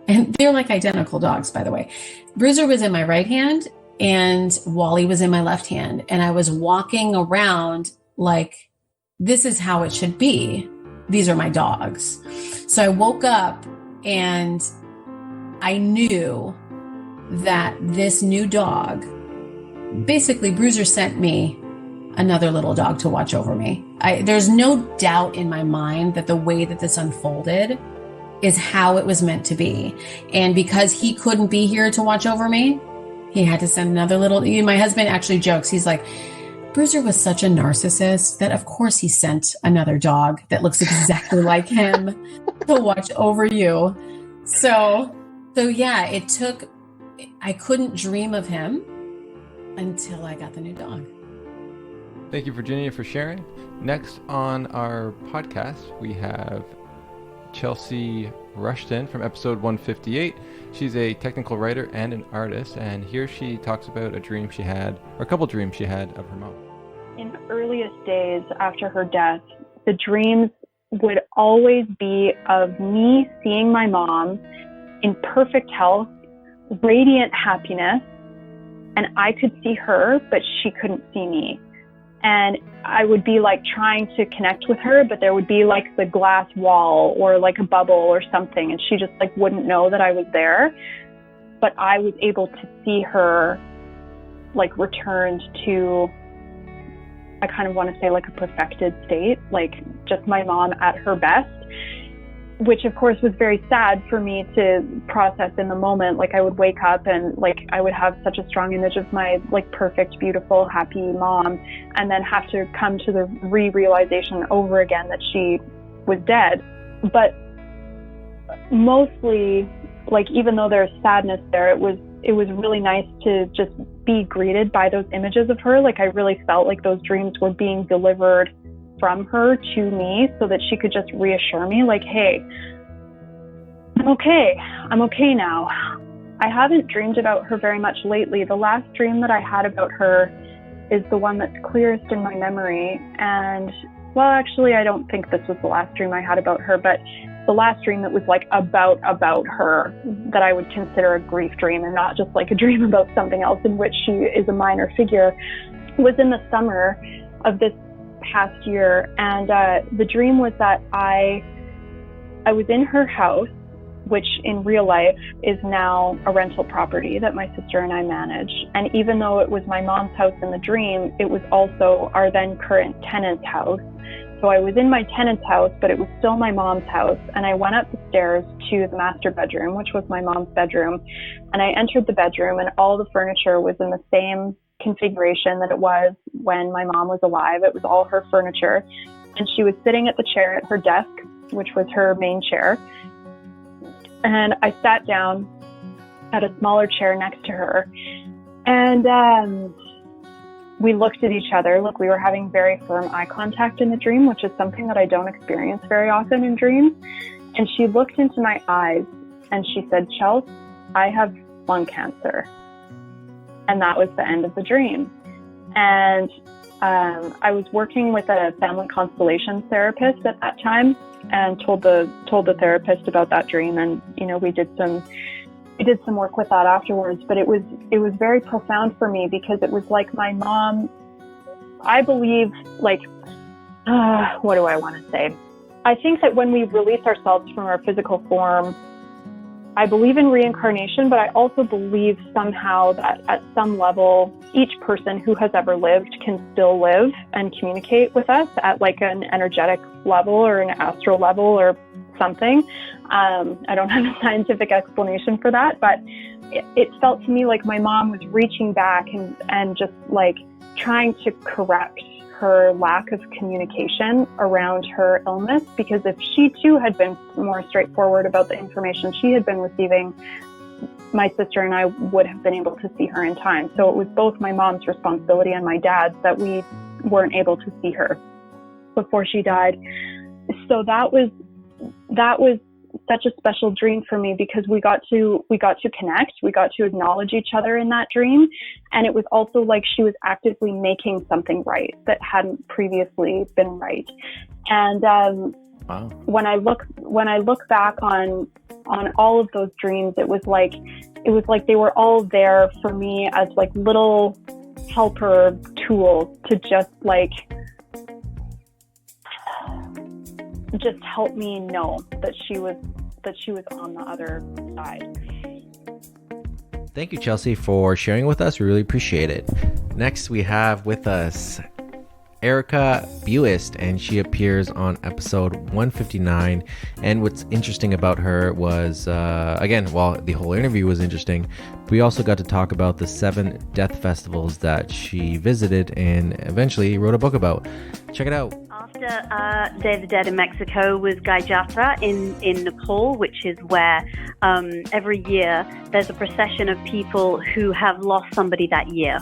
and they're like identical dogs, by the way. Bruiser was in my right hand and Wally was in my left hand. And I was walking around like, this is how it should be. These are my dogs. So I woke up and I knew that this new dog, basically Bruiser sent me another little dog to watch over me. There's no doubt in my mind that the way that this unfolded is how it was meant to be. And because he couldn't be here to watch over me, he had to send another little, my husband actually jokes. He's like, Bruiser was such a narcissist that of course he sent another dog that looks exactly like him to watch over you. So yeah, I couldn't dream of him until I got the new dog. Thank you, Virginia, for sharing. Next on our podcast, we have Chelsea Rushton from episode 158. She's a technical writer and an artist, and here she talks about a dream she had, or a couple dreams she had of her mom. In the earliest days after her death, the dreams would always be of me seeing my mom in perfect health, radiant happiness, and I could see her, but she couldn't see me. And I would be like trying to connect with her, but there would be like the glass wall or like a bubble or something, and she just like wouldn't know that I was there. But I was able to see her like returned to, I kind of want to say like a perfected state, like just my mom at her best, which of course was very sad for me to process in the moment. Like I would wake up and like I would have such a strong image of my like perfect, beautiful, happy mom, and then have to come to the realization over again that she was dead. But mostly, like, even though there's sadness there, it was really nice to just be greeted by those images of her. Like, I really felt like those dreams were being delivered from her to me so that she could just reassure me, like, hey, I'm okay now. I haven't dreamed about her very much lately. The last dream that I had about her is the one that's clearest in my memory. And, well, actually, I don't think this was the last dream I had about her, but the last dream that was like about her, that I would consider a grief dream and not just like a dream about something else in which she is a minor figure, was in the summer of this past year. And the dream was that I was in her house, which in real life is now a rental property that my sister and I manage. And even though it was my mom's house in the dream, it was also our then current tenant's house. So I was in my tenant's house, but it was still my mom's house. And I went up the stairs to the master bedroom, which was my mom's bedroom. And I entered the bedroom, and all the furniture was in the same configuration that it was when my mom was alive. It was all her furniture. And she was sitting at the chair at her desk, which was her main chair. And I sat down at a smaller chair next to her. And we looked at each other, like we were having very firm eye contact in the dream, which is something that I don't experience very often in dreams. And she looked into my eyes and she said, "Chelsea, I have lung cancer." And that was the end of the dream. And I was working with a family constellation therapist at that time, and told the therapist about that dream. And, you know, we did some work with that afterwards. But it was very profound for me, because it was like my mom, I believe, like, what do I want to say? I think that when we release ourselves from our physical form, I believe in reincarnation, but I also believe somehow that at some level, each person who has ever lived can still live and communicate with us at like an energetic level or an astral level or something. I don't have a scientific explanation for that, but it felt to me like my mom was reaching back and just like trying to correct her lack of communication around her illness, because if she too had been more straightforward about the information she had been receiving, my sister and I would have been able to see her in time. So it was both my mom's responsibility and my dad's that we weren't able to see her before she died. So that was such a special dream for me, because we got to connect, we got to acknowledge each other in that dream. And it was also like she was actively making something right that hadn't previously been right. And wow. when I look back on all of those dreams, it was like they were all there for me as like little helper tools to just help me know that she was on the other side. Thank you, Chelsea, for sharing with us. We really appreciate it. Next, we have with us Erica Buist, and she appears on episode 159. And what's interesting about her was, again, while the whole interview was interesting, we also got to talk about the 7 death festivals that she visited and eventually wrote a book about. Check it out. After Day of the Dead in Mexico was Gai Jatra in Nepal, which is where every year there's a procession of people who have lost somebody that year.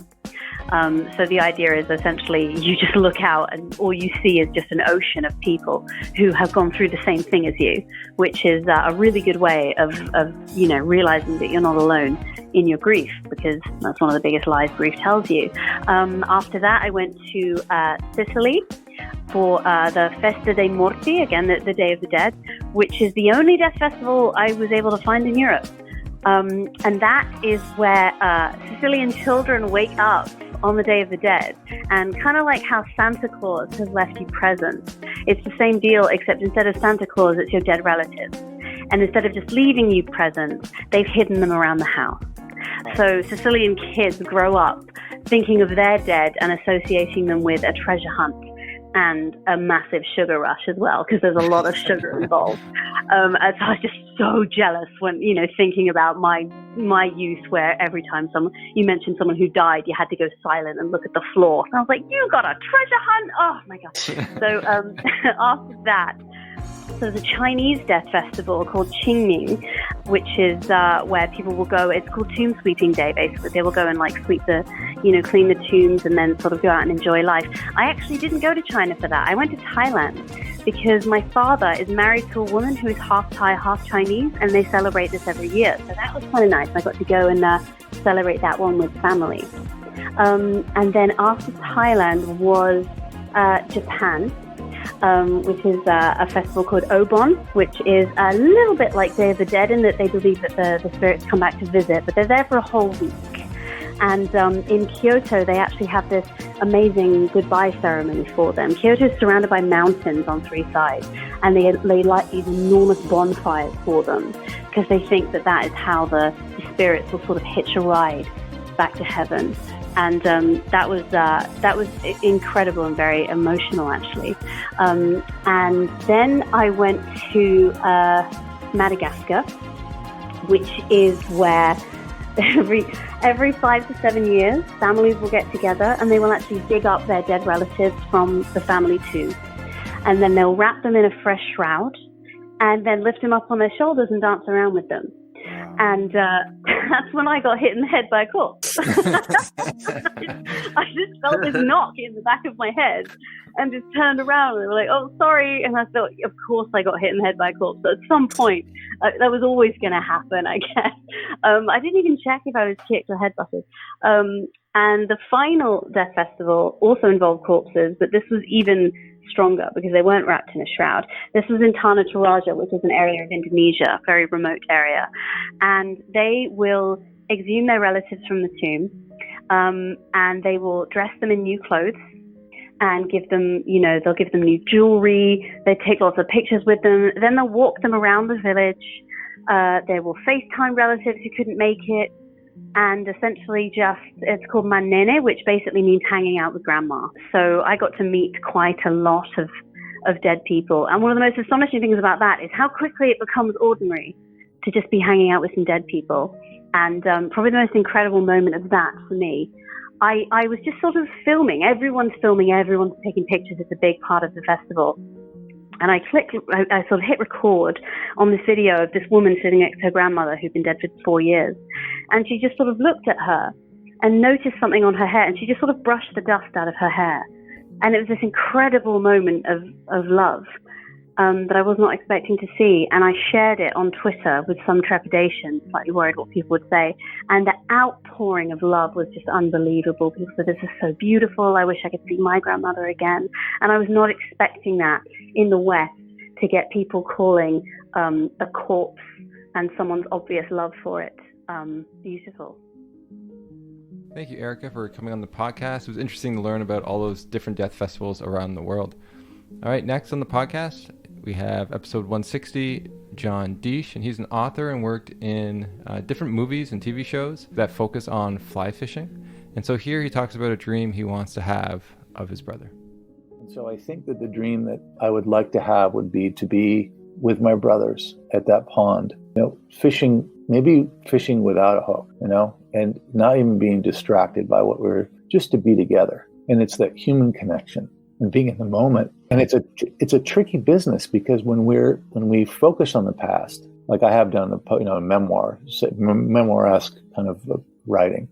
So the idea is essentially you just look out and all you see is just an ocean of people who have gone through the same thing as you, which is a really good way of realizing that you're not alone in your grief, because that's one of the biggest lies grief tells you. After that, I went to Sicily for the Festa dei Morti, again, the Day of the Dead, which is the only death festival I was able to find in Europe. And that is where Sicilian children wake up on the Day of the Dead, and kind of like how Santa Claus has left you presents, it's the same deal, except instead of Santa Claus, it's your dead relatives. And instead of just leaving you presents, they've hidden them around the house. So Sicilian kids grow up thinking of their dead and associating them with a treasure hunt and a massive sugar rush as well, because there's a lot of sugar involved. And so I was just so jealous when, thinking about my youth, where every time you mentioned someone who died, you had to go silent and look at the floor. And I was like, you got a treasure hunt? Oh my gosh. So after that, So the Chinese death festival called Qingming, which is where people will go. It's called tomb sweeping day. Basically, they will go and like sweep the, clean the tombs and then sort of go out and enjoy life. I actually didn't go to China for that. I went to Thailand because my father is married to a woman who is half Thai, half Chinese, and they celebrate this every year. So that was kind of nice. I got to go and celebrate that one with family. And then after Thailand was Japan. Which is a festival called Obon, which is a little bit like Day of the Dead in that they believe that the spirits come back to visit, but they're there for a whole week. And in Kyoto, they actually have this amazing goodbye ceremony for them. Kyoto is surrounded by mountains on three sides, and they light these enormous bonfires for them because they think that that is how the spirits will sort of hitch a ride back to heaven. And that was incredible and very emotional, actually. And then I went to Madagascar, which is where every 5 to 7 years, families will get together and they will actually dig up their dead relatives from the family too. And then they'll wrap them in a fresh shroud and then lift them up on their shoulders and dance around with them. And that's when I got hit in the head by a corpse. I just felt this knock in the back of my head and just turned around and they were like, oh, sorry. And I thought, of course I got hit in the head by a corpse. But at some point, that was always going to happen, I guess. I didn't even check if I was kicked or headbutted. And the final death festival also involved corpses, but this was even stronger because they weren't wrapped in a shroud. This was in Tanah Toraja, which is an area of Indonesia, a very remote area. And they will exhume their relatives from the tomb, and they will dress them in new clothes and give them, they'll give them new jewelry. They take lots of pictures with them. Then they'll walk them around the village. They will FaceTime relatives who couldn't make it. And essentially it's called Manene, which basically means hanging out with grandma. So I got to meet quite a lot of dead people. And one of the most astonishing things about that is how quickly it becomes ordinary to just be hanging out with some dead people. And probably the most incredible moment of that for me, I was just sort of filming. Everyone's filming, everyone's taking pictures. It's a big part of the festival. And I sort of hit record on this video of this woman sitting next to her grandmother who'd been dead for 4 years. And she just sort of looked at her and noticed something on her hair, and she just sort of brushed the dust out of her hair. And it was this incredible moment of love that I was not expecting to see. And I shared it on Twitter with some trepidation, slightly worried what people would say. And the outpouring of love was just unbelievable. People said, this is so beautiful. I wish I could see my grandmother again. And I was not expecting that in the West, to get people calling a corpse and someone's obvious love for it beautiful. Thank you, Erica, for coming on the podcast. It was interesting to learn about all those different death festivals around the world. All right, next on the podcast, we have episode 160, John Deesh, and he's an author and worked in different movies and TV shows that focus on fly fishing. And so here he talks about a dream he wants to have of his brother. So I think that the dream that I would like to have would be to be with my brothers at that pond, fishing, maybe fishing without a hook, and not even being distracted by what just to be together. And it's that human connection and being in the moment. And it's a tricky business because when we focus on the past, like I have done a memoir-esque kind of writing,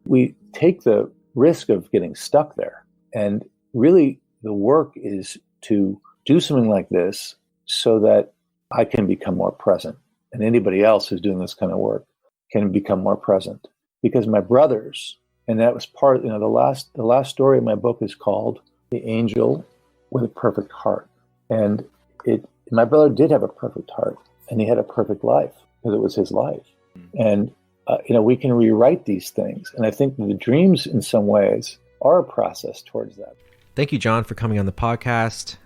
we take the risk of getting stuck there. And really the work is to do something like this so that I can become more present. And anybody else who's doing this kind of work can become more present. Because my brothers, and that was part, the last story of my book is called The Angel with a Perfect Heart. And my brother did have a perfect heart, and he had a perfect life because it was his life. And, we can rewrite these things. And I think the dreams in some ways are a process towards that. Thank you, John, for coming on the podcast.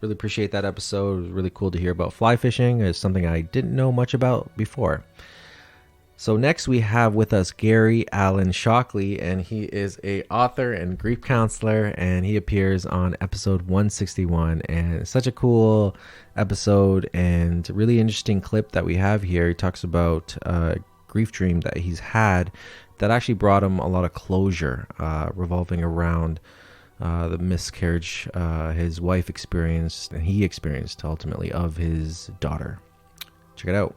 Really appreciate that episode. It was really cool to hear about fly fishing. It's something I didn't know much about before. So next we have with us Gary Allen Shockley, and he is a author and grief counselor, and he appears on episode 161. And it's such a cool episode and really interesting clip that we have here. He talks about a grief dream that he's had that actually brought him a lot of closure, revolving around the miscarriage his wife experienced and he experienced ultimately of his daughter. Check it out.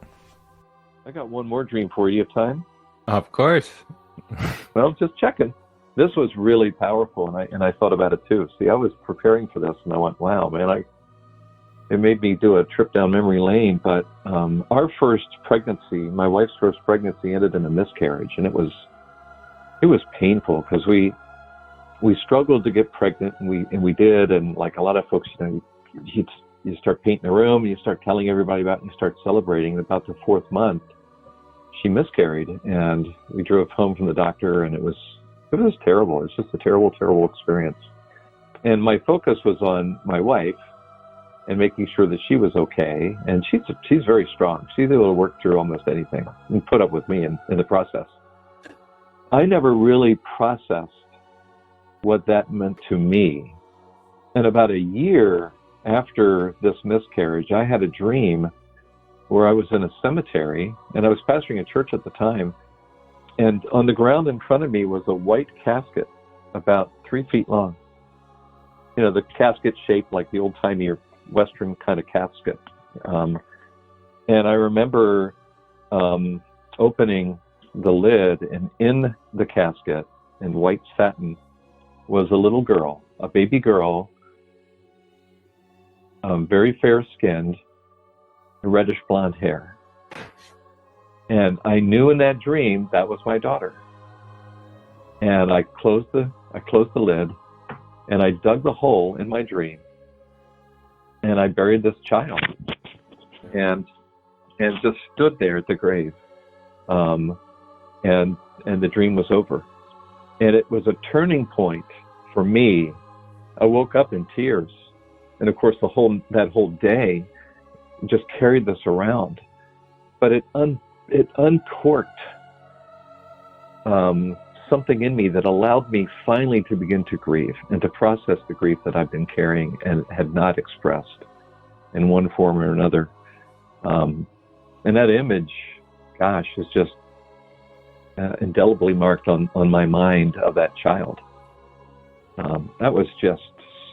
I got one more dream for you. You have time? Of course. Well, just checking. This was really powerful, and I thought about it too. See, I was preparing for this, and I went, "Wow, man!" It made me do a trip down memory lane. But our first pregnancy, my wife's first pregnancy, ended in a miscarriage, and it was painful because we struggled to get pregnant, and we did, and like a lot of folks, you start painting the room, and you start telling everybody about it, and you start celebrating. And about the 4th month, she miscarried, and we drove home from the doctor, and it was terrible. It was just a terrible, terrible experience. And my focus was on my wife and making sure that she was okay. And she's very strong. She's able to work through almost anything and put up with me in the process. I never really processed what that meant to me. And about a year after this miscarriage, I had a dream where I was in a cemetery, and I was pastoring a church at the time. And on the ground in front of me was a white casket about 3 feet long. You know, the casket shaped like the old-timey Western kind of casket. And I remember opening the lid, and in the casket, in white satin, was a little girl, a baby girl, very fair-skinned, reddish blonde hair. And I knew in that dream that was my daughter. And I closed the lid, and I dug the hole in my dream, and I buried this child, and just stood there at the grave, and the dream was over, and it was a turning point for me. I woke up in tears, and of course that whole day just carried this around, but it uncorked something in me that allowed me finally to begin to grieve and to process the grief that I've been carrying and had not expressed in one form or another. And that image, gosh, is just indelibly marked on my mind of that child. That was just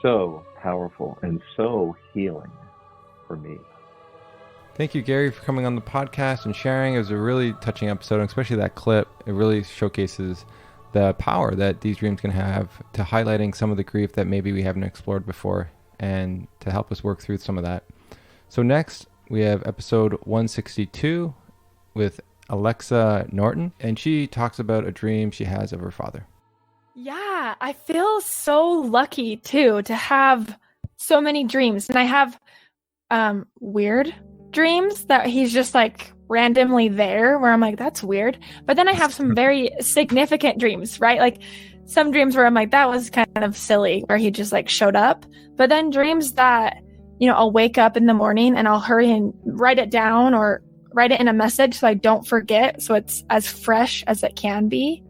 so powerful and so healing for me. Thank you, Gary, for coming on the podcast and sharing. It was a really touching episode, and especially that clip. It really showcases the power that these dreams can have to highlighting some of the grief that maybe we haven't explored before and to help us work through some of that. So next, we have episode 162 with Alexa Norton, and she talks about a dream she has of her father. Yeah, I feel so lucky, too, to have so many dreams. And I have weird dreams that he's just like randomly there where I'm like, that's weird. But then I have some very significant dreams, right? Like some dreams where I'm like, that was kind of silly, where he just like showed up. But then dreams that, you know, I'll wake up in the morning and I'll hurry and write it down or write it in a message so I don't forget. So it's as fresh as it can be.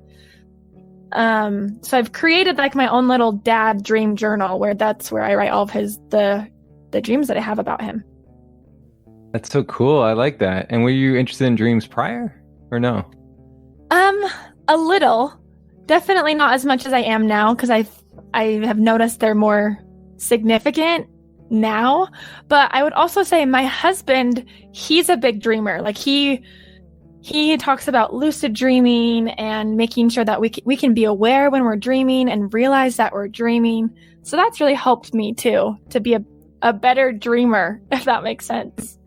So I've created like my own little dad dream journal where that's where I write all of the dreams that I have about him. That's so cool. I like that. And were you interested in dreams prior or no? A little. Definitely not as much as I am now, because I have noticed they're more significant now. But I would also say my husband, he's a big dreamer. Like he talks about lucid dreaming and making sure that we can be aware when we're dreaming and realize that we're dreaming. So that's really helped me too, to be a better dreamer, if that makes sense.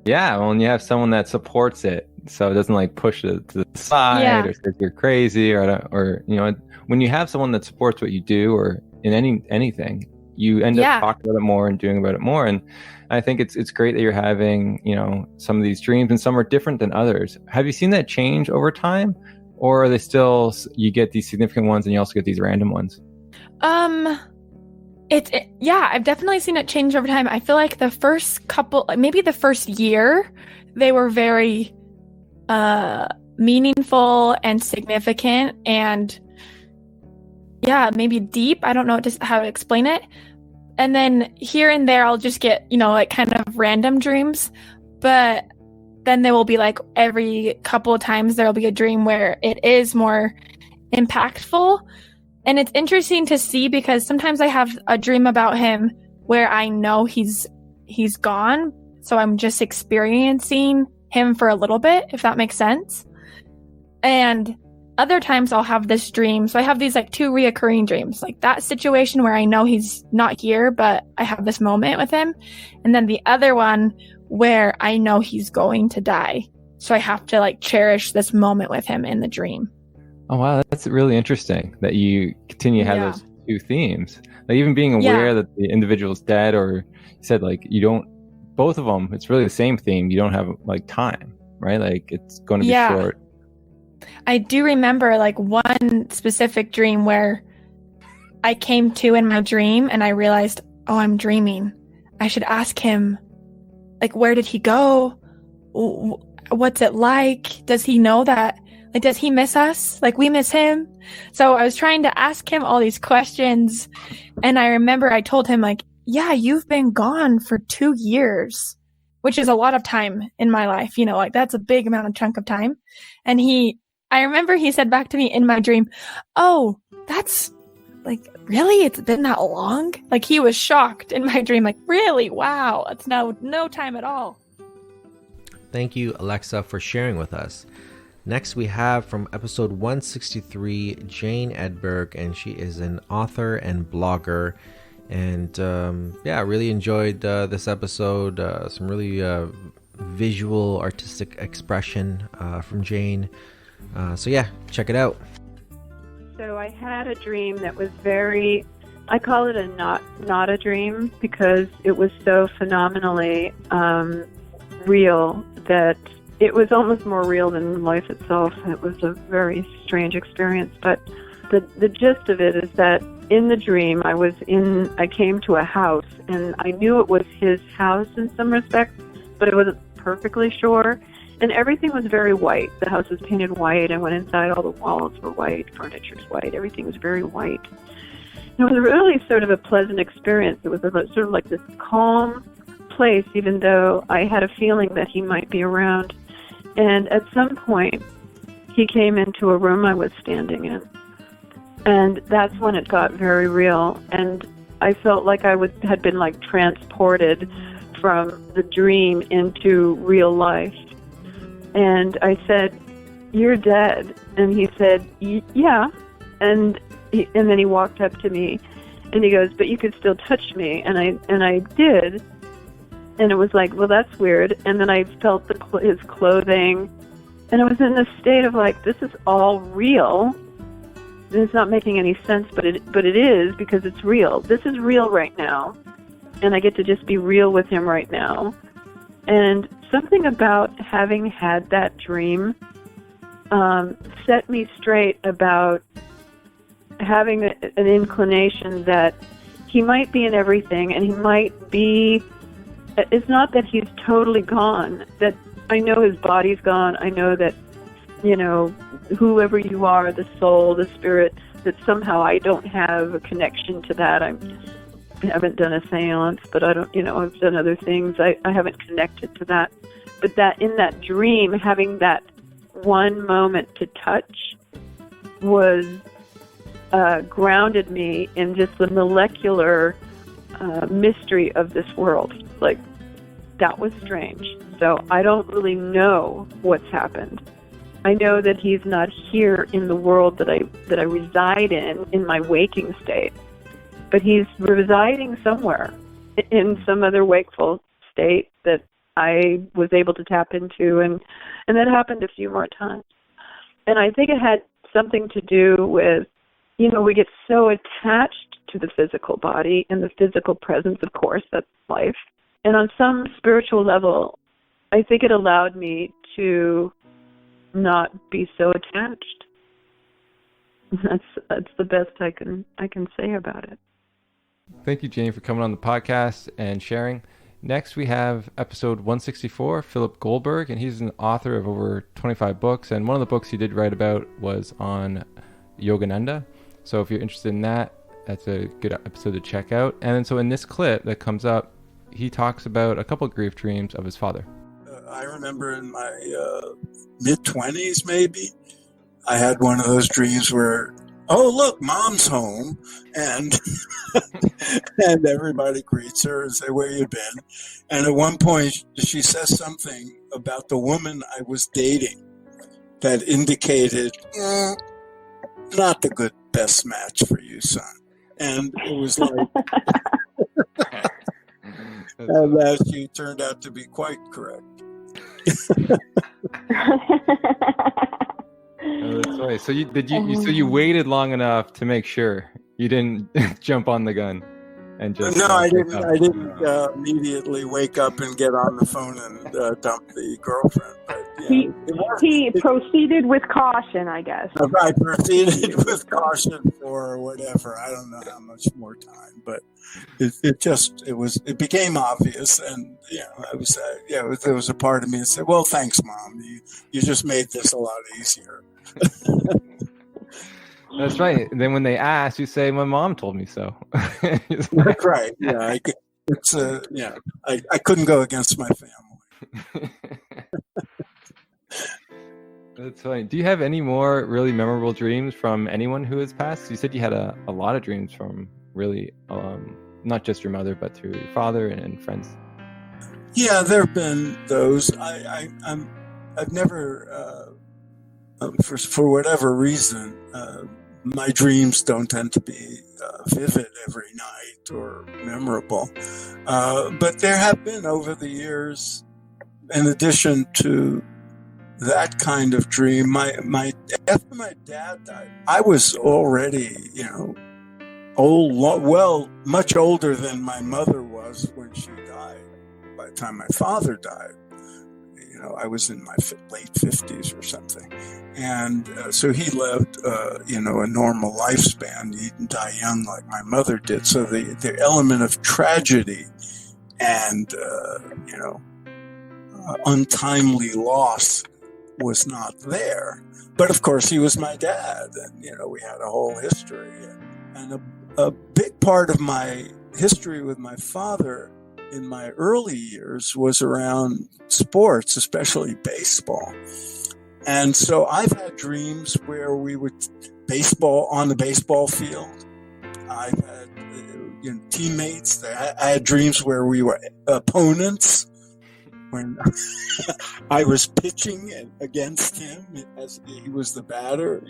Yeah, well, and you have someone that supports it, so it doesn't like push it to the side or says you're crazy or you know, when you have someone that supports what you do or in anything, you end up talking about it more and doing about it more. And I think it's great that you're having, you know, some of these dreams, and some are different than others. Have you seen that change over time, or are they still, you get these significant ones and you also get these random ones? I've definitely seen it change over time. I feel like the first couple, maybe the first year, they were very meaningful and significant and maybe deep. I don't know how to explain it. And then here and there, I'll just get, you know, like kind of random dreams. But then there will be like every couple of times there will be a dream where it is more impactful. And it's interesting to see because sometimes I have a dream about him where I know he's gone. So I'm just experiencing him for a little bit, if that makes sense. And other times I'll have this dream. So I have these like 2 reoccurring dreams, like that situation where I know he's not here, but I have this moment with him. And then the other one where I know he's going to die. So I have to like cherish this moment with him in the dream. Oh, wow. That's really interesting that you continue to have those 2 themes. Like even being aware that the individual's dead, or you said like you don't, both of them, it's really the same theme. You don't have like time, right? Like it's going to be short. I do remember like one specific dream where I came to in my dream and I realized, oh, I'm dreaming. I should ask him, like, where did he go? What's it like? Does he know that? Like, does he miss us? Like, we miss him? So I was trying to ask him all these questions. And I remember I told him, like, yeah, you've been gone for 2 years, which is a lot of time in my life. You know, like, that's a big amount of chunk of time. And I remember he said back to me in my dream, oh, that's like, really? It's been that long? Like, he was shocked in my dream. Like, really? Wow. It's no time at all. Thank you, Alexa, for sharing with us. Next, we have from episode 163, Jane Edberg, and she is an author and blogger. And I really enjoyed this episode. Some really visual, artistic expression from Jane. Check it out. So I had a dream that was very, I call it a not a dream because it was so phenomenally real that it was almost more real than life itself. It was a very strange experience, but the gist of it is that in the dream I came to a house and I knew it was his house in some respects, but I wasn't perfectly sure. And everything was very white. The house was painted white. I went inside, all the walls were white, furniture's white, everything was very white. It was really sort of a pleasant experience. It was sort of like this calm place, even though I had a feeling that he might be around. And at some point, he came into a room I was standing in. And that's when it got very real. And I felt like I had been like transported from the dream into real life. And I said, "You're dead." And he said, "Yeah." And then he walked up to me and he goes, "But you could still touch me." And I did. And it was like, well, that's weird. And then I felt his clothing. And I was in this state of like, this is all real. And it's not making any sense, but it is because it's real. This is real right now. And I get to just be real with him right now. And something about having had that dream set me straight about having an inclination that he might be in everything and he might be... It's not that he's totally gone, that I know his body's gone. I know that, you know, whoever you are, the soul, the spirit, that somehow I don't have a connection to that. I haven't done a seance, but I don't, I've done other things. I haven't connected to that. But that in that dream, having that one moment to touch was grounded me in just the molecular mystery of this world. Like, that was strange. So I don't really know what's happened. I know that he's not here in the world that I reside in my waking state, but he's residing somewhere in some other wakeful state that I was able to tap into, and that happened a few more times. And I think it had something to do with, we get so attached to the physical body and the physical presence, of course, that's life. And on some spiritual level, I think it allowed me to not be so attached. That's the best I can say about it. Thank you, Jane, for coming on the podcast and sharing. Next, we have episode 164, Philip Goldberg, and he's an author of over 25 books. And one of the books he did write about was on Yogananda. So if you're interested in that, that's a good episode to check out. And then so in this clip that comes up, he talks about a couple grief dreams of his father. I remember in my mid-20s, maybe, I had one of those dreams where oh, look, mom's home. And and everybody greets her and say, where you been? And at one point, she says something about the woman I was dating that indicated, not the best match for you, son. And it was like, and that she turned out to be quite correct. Oh, that's right. So you waited long enough to make sure you didn't jump on the gun and just no, I break didn't. up. I didn't immediately wake up and get on the phone and dump the girlfriend. But, He proceeded with caution, I guess. I proceeded with caution for whatever. I don't know how much more time, but it became obvious, and I was there was a part of me that said, "Well, thanks, Mom. You just made this a lot easier." That's right. And then when they ask, you say, "My mom told me so." That's right. Yeah, I couldn't go against my family. That's funny. Do you have any more really memorable dreams from anyone who has passed? You said you had a lot of dreams from really, not just your mother, but through your father and friends. Yeah, there have been those. I've never, for whatever reason, my dreams don't tend to be vivid every night or memorable. But there have been over the years, in addition to that kind of dream, after my dad died, I was already, much older than my mother was when she died. By the time my father died, I was in my late 50s or something. And so he lived, a normal lifespan. He didn't die young like my mother did. So the element of tragedy and, untimely loss was not there. But of course, he was my dad. And, we had a whole history. And a big part of my history with my father in my early years was around sports, especially baseball. And so I've had dreams where we would baseball on the baseball field. I've had teammates. I had dreams where we were opponents when I was pitching against him as he was the batter,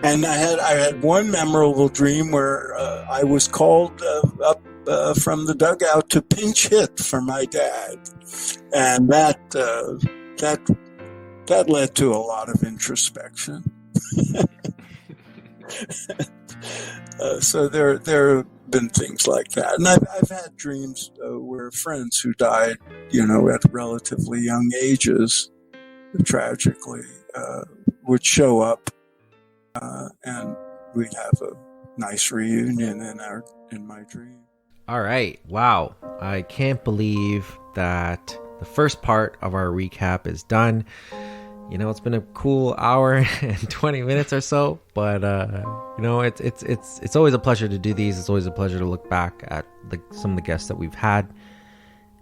And I had one memorable dream where I was called up from the dugout to pinch hit for my dad, and that led to a lot of introspection. So there have been things like that, and I've had dreams where friends who died, at relatively young ages, tragically, would show up, and we'd have a nice reunion in my dream. All right. Wow. I can't believe that the first part of our recap is done. It's been a cool hour and 20 minutes or so, but it's always a pleasure to do these. It's always a pleasure to look back at some of the guests that we've had.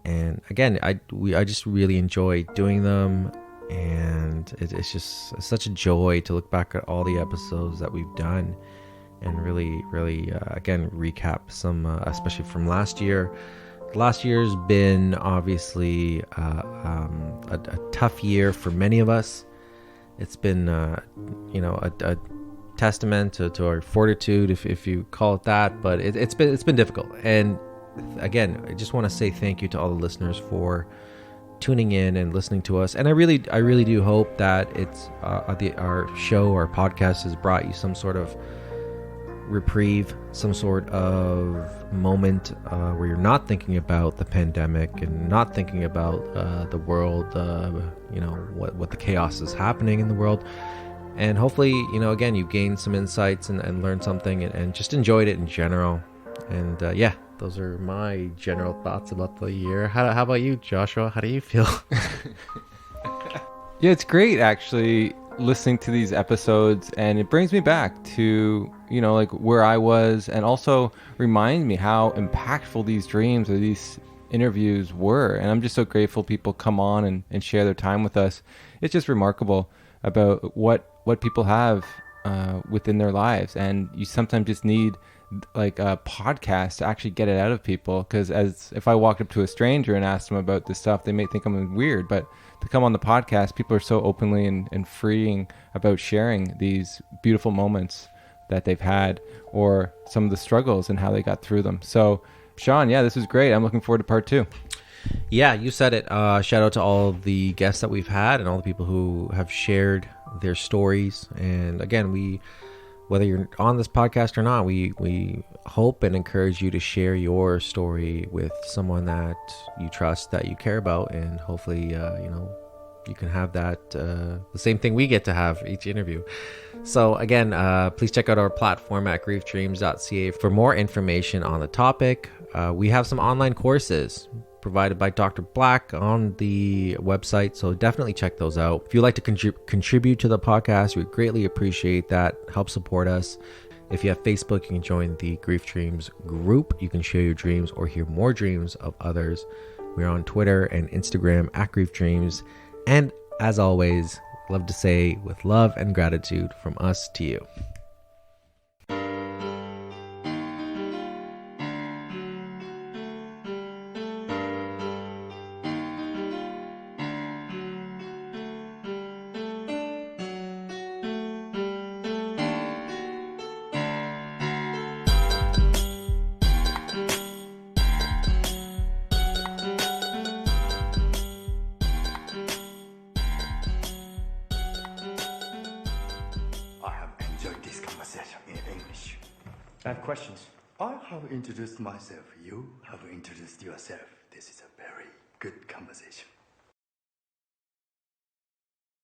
And again, I just really enjoy doing them, and it's just such a joy to look back at all the episodes that we've done and really again recap some, especially from last year. Last year's been obviously a tough year for many of us. It's been a testament to our fortitude, if you call it that. But it's been difficult. And again, I just want to say thank you to all the listeners for tuning in and listening to us. And I really do hope that it's our show, our podcast, has brought you some sort of reprieve, some sort of moment where you're not thinking about the pandemic and not thinking about the world, what the chaos is happening in the world. And hopefully, again, you gained some insights and learned something and just enjoyed it in general. And those are my general thoughts about the year. How about you, Joshua? How do you feel? Yeah, it's great actually listening to these episodes, and it brings me back to where I was, and also reminds me how impactful these dreams or these interviews were. And I'm just so grateful people come on and share their time with us. It's just remarkable about what people have within their lives, and you sometimes just need like a podcast to actually get it out of people. Because as if I walked up to a stranger and asked them about this stuff, they may think I'm weird, but to come on the podcast, people are so openly and freeing about sharing these beautiful moments that they've had, or some of the struggles and how they got through them. So Sean, yeah, this is great. I'm looking forward to part 2. Yeah, you said it. Shout out to all the guests that we've had and all the people who have shared their stories. And again, whether you're on this podcast or not, we hope and encourage you to share your story with someone that you trust, that you care about, and hopefully, you can have that the same thing we get to have each interview. So again, please check out our platform at griefdreams.ca for more information on the topic. We have some online courses provided by Dr. Black on the website, so definitely check those out. If you'd like to contribute to the podcast, we greatly appreciate that. Help support us. If you have Facebook, you can join the Grief Dreams group. You can share your dreams or hear more dreams of others. We're on Twitter and Instagram at Grief Dreams. And as always, love to say with love and gratitude from us to you. I have questions. I have introduced myself. You have introduced yourself. This is a very good conversation.